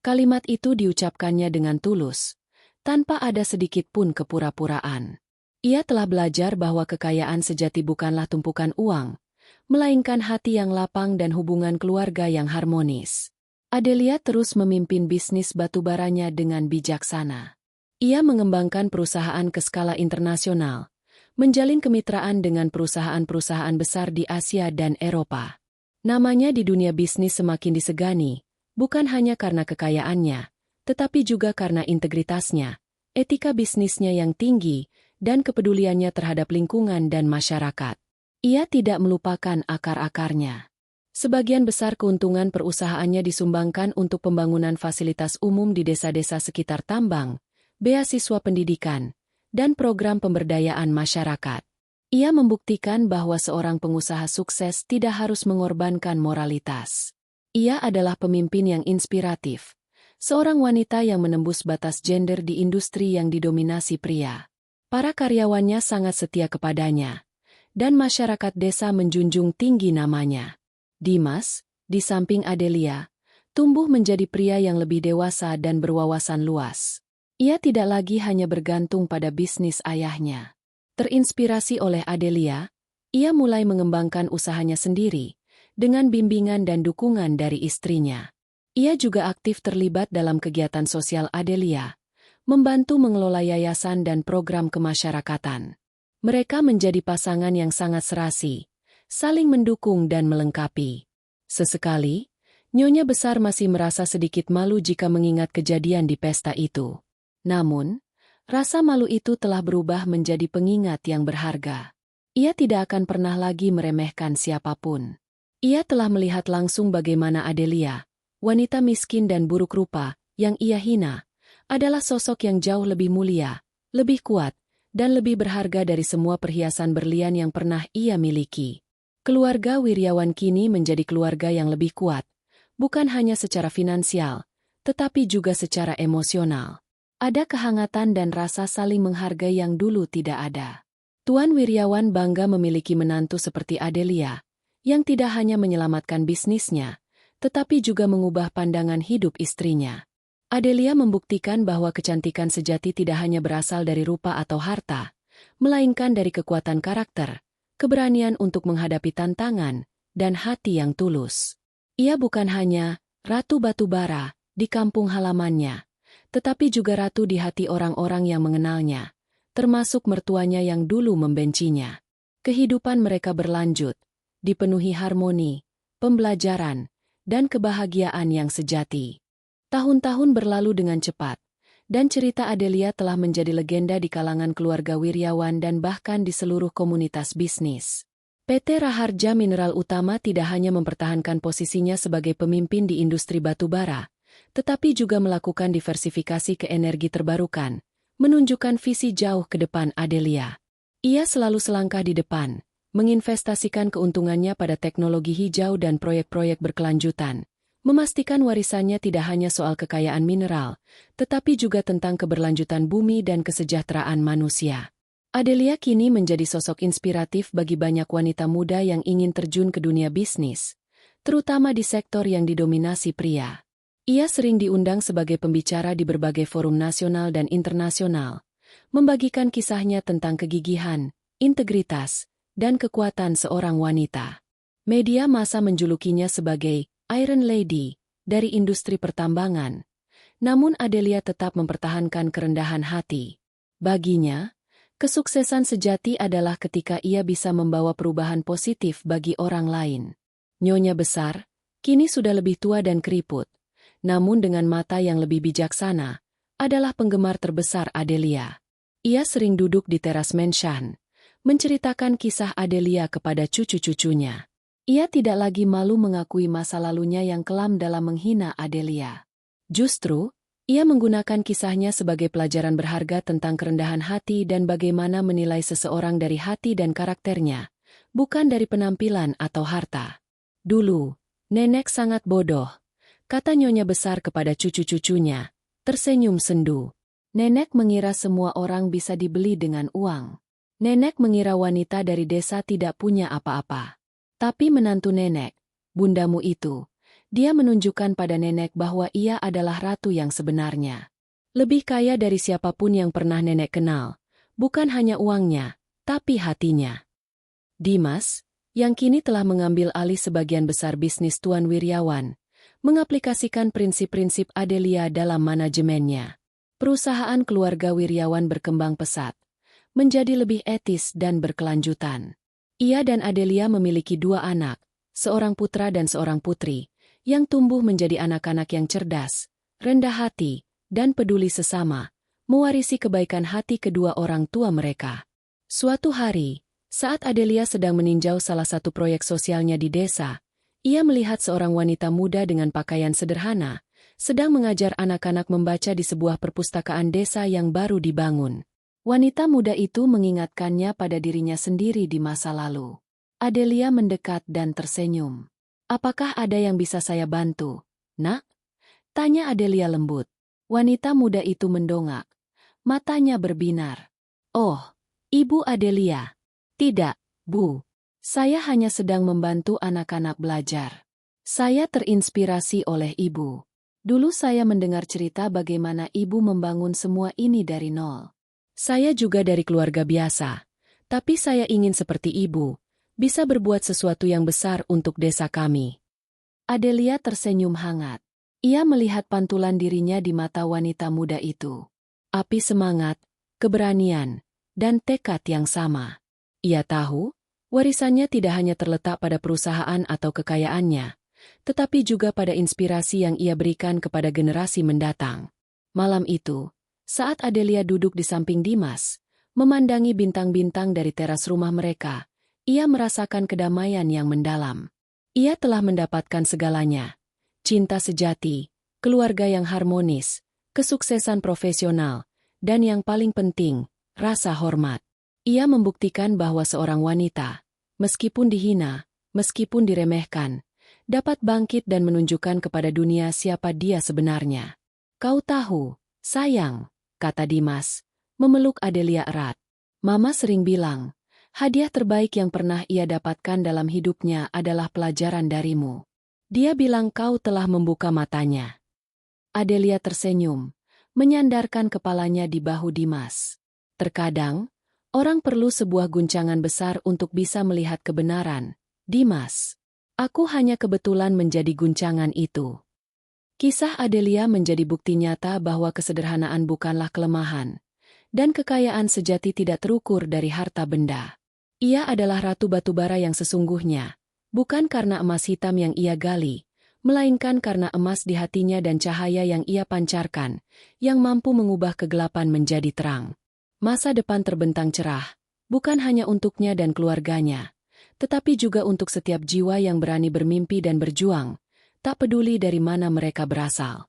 Kalimat itu diucapkannya dengan tulus, tanpa ada sedikit pun kepura-puraan. Ia telah belajar bahwa kekayaan sejati bukanlah tumpukan uang, melainkan hati yang lapang dan hubungan keluarga yang harmonis. Adelia terus memimpin bisnis batubaranya dengan bijaksana. Ia mengembangkan perusahaan ke skala internasional, menjalin kemitraan dengan perusahaan-perusahaan besar di Asia dan Eropa. Namanya di dunia bisnis semakin disegani, bukan hanya karena kekayaannya, tetapi juga karena integritasnya, etika bisnisnya yang tinggi, dan kepeduliannya terhadap lingkungan dan masyarakat. Ia tidak melupakan akar-akarnya. Sebagian besar keuntungan perusahaannya disumbangkan untuk pembangunan fasilitas umum di desa-desa sekitar tambang, beasiswa pendidikan, dan program pemberdayaan masyarakat. Ia membuktikan bahwa seorang pengusaha sukses tidak harus mengorbankan moralitas. Ia adalah pemimpin yang inspiratif, seorang wanita yang menembus batas gender di industri yang didominasi pria. Para karyawannya sangat setia kepadanya, dan masyarakat desa menjunjung tinggi namanya. Dimas, di samping Adelia, tumbuh menjadi pria yang lebih dewasa dan berwawasan luas. Ia tidak lagi hanya bergantung pada bisnis ayahnya. Terinspirasi oleh Adelia, ia mulai mengembangkan usahanya sendiri, dengan bimbingan dan dukungan dari istrinya. Ia juga aktif terlibat dalam kegiatan sosial Adelia, membantu mengelola yayasan dan program kemasyarakatan. Mereka menjadi pasangan yang sangat serasi, saling mendukung dan melengkapi. Sesekali, Nyonya Besar masih merasa sedikit malu jika mengingat kejadian di pesta itu. Namun, rasa malu itu telah berubah menjadi pengingat yang berharga. Ia tidak akan pernah lagi meremehkan siapapun. Ia telah melihat langsung bagaimana Adelia, wanita miskin dan buruk rupa, yang ia hina, adalah sosok yang jauh lebih mulia, lebih kuat, dan lebih berharga dari semua perhiasan berlian yang pernah ia miliki. Keluarga Wiryawan kini menjadi keluarga yang lebih kuat, bukan hanya secara finansial, tetapi juga secara emosional. Ada kehangatan dan rasa saling menghargai yang dulu tidak ada. Tuan Wiryawan bangga memiliki menantu seperti Adelia, yang tidak hanya menyelamatkan bisnisnya, tetapi juga mengubah pandangan hidup istrinya. Adelia membuktikan bahwa kecantikan sejati tidak hanya berasal dari rupa atau harta, melainkan dari kekuatan karakter, keberanian untuk menghadapi tantangan, dan hati yang tulus. Ia bukan hanya ratu batubara di kampung halamannya, tetapi juga ratu di hati orang-orang yang mengenalnya, termasuk mertuanya yang dulu membencinya. Kehidupan mereka berlanjut, dipenuhi harmoni, pembelajaran, dan kebahagiaan yang sejati. Tahun-tahun berlalu dengan cepat, dan cerita Adelia telah menjadi legenda di kalangan keluarga Wiryawan dan bahkan di seluruh komunitas bisnis. PT Raharja Mineral Utama tidak hanya mempertahankan posisinya sebagai pemimpin di industri batubara, tetapi juga melakukan diversifikasi ke energi terbarukan, menunjukkan visi jauh ke depan Adelia. Ia selalu selangkah di depan, menginvestasikan keuntungannya pada teknologi hijau dan proyek-proyek berkelanjutan, memastikan warisannya tidak hanya soal kekayaan mineral, tetapi juga tentang keberlanjutan bumi dan kesejahteraan manusia. Adelia kini menjadi sosok inspiratif bagi banyak wanita muda yang ingin terjun ke dunia bisnis, terutama di sektor yang didominasi pria. Ia sering diundang sebagai pembicara di berbagai forum nasional dan internasional, membagikan kisahnya tentang kegigihan, integritas, dan kekuatan seorang wanita. Media massa menjulukinya sebagai Iron Lady dari industri pertambangan, namun Adelia tetap mempertahankan kerendahan hati. Baginya, kesuksesan sejati adalah ketika ia bisa membawa perubahan positif bagi orang lain. Nyonya besar, kini sudah lebih tua dan keriput, namun dengan mata yang lebih bijaksana, adalah penggemar terbesar Adelia. Ia sering duduk di teras mansion, menceritakan kisah Adelia kepada cucu-cucunya. Ia tidak lagi malu mengakui masa lalunya yang kelam dalam menghina Adelia. Justru, ia menggunakan kisahnya sebagai pelajaran berharga tentang kerendahan hati dan bagaimana menilai seseorang dari hati dan karakternya, bukan dari penampilan atau harta. Dulu, nenek sangat bodoh, kata nyonya besar kepada cucu-cucunya, tersenyum sendu. Nenek mengira semua orang bisa dibeli dengan uang. Nenek mengira wanita dari desa tidak punya apa-apa. Tapi menantu nenek, bundamu itu, dia menunjukkan pada nenek bahwa ia adalah ratu yang sebenarnya. Lebih kaya dari siapapun yang pernah nenek kenal, bukan hanya uangnya, tapi hatinya. Dimas, yang kini telah mengambil alih sebagian besar bisnis Tuan Wiryawan, mengaplikasikan prinsip-prinsip Adelia dalam manajemennya. Perusahaan keluarga Wiryawan berkembang pesat, menjadi lebih etis dan berkelanjutan. Ia dan Adelia memiliki 2 anak, seorang putra dan seorang putri, yang tumbuh menjadi anak-anak yang cerdas, rendah hati, dan peduli sesama, mewarisi kebaikan hati kedua orang tua mereka. Suatu hari, saat Adelia sedang meninjau salah satu proyek sosialnya di desa, ia melihat seorang wanita muda dengan pakaian sederhana, sedang mengajar anak-anak membaca di sebuah perpustakaan desa yang baru dibangun. Wanita muda itu mengingatkannya pada dirinya sendiri di masa lalu. Adelia mendekat dan tersenyum. "Apakah ada yang bisa saya bantu, Nak?" tanya Adelia lembut. Wanita muda itu mendongak. Matanya berbinar. "Oh, Ibu Adelia." "Tidak, Bu. Saya hanya sedang membantu anak-anak belajar. Saya terinspirasi oleh Ibu. Dulu saya mendengar cerita bagaimana Ibu membangun semua ini dari nol. Saya juga dari keluarga biasa, tapi saya ingin seperti Ibu, bisa berbuat sesuatu yang besar untuk desa kami." Adelia tersenyum hangat. Ia melihat pantulan dirinya di mata wanita muda itu. Api semangat, keberanian, dan tekad yang sama. Ia tahu, warisannya tidak hanya terletak pada perusahaan atau kekayaannya, tetapi juga pada inspirasi yang ia berikan kepada generasi mendatang. Malam itu, saat Adelia duduk di samping Dimas, memandangi bintang-bintang dari teras rumah mereka, ia merasakan kedamaian yang mendalam. Ia telah mendapatkan segalanya: cinta sejati, keluarga yang harmonis, kesuksesan profesional, dan yang paling penting, rasa hormat. Ia membuktikan bahwa seorang wanita, meskipun dihina, meskipun diremehkan, dapat bangkit dan menunjukkan kepada dunia siapa dia sebenarnya. "Kau tahu, sayang," kata Dimas, memeluk Adelia erat. "Mama sering bilang, hadiah terbaik yang pernah ia dapatkan dalam hidupnya adalah pelajaran darimu. Dia bilang kau telah membuka matanya." Adelia tersenyum, menyandarkan kepalanya di bahu Dimas. "Terkadang, orang perlu sebuah guncangan besar untuk bisa melihat kebenaran, Dimas. Aku hanya kebetulan menjadi guncangan itu." Kisah Adelia menjadi bukti nyata bahwa kesederhanaan bukanlah kelemahan, dan kekayaan sejati tidak terukur dari harta benda. Ia adalah ratu batubara yang sesungguhnya, bukan karena emas hitam yang ia gali, melainkan karena emas di hatinya dan cahaya yang ia pancarkan, yang mampu mengubah kegelapan menjadi terang. Masa depan terbentang cerah, bukan hanya untuknya dan keluarganya, tetapi juga untuk setiap jiwa yang berani bermimpi dan berjuang, tak peduli dari mana mereka berasal.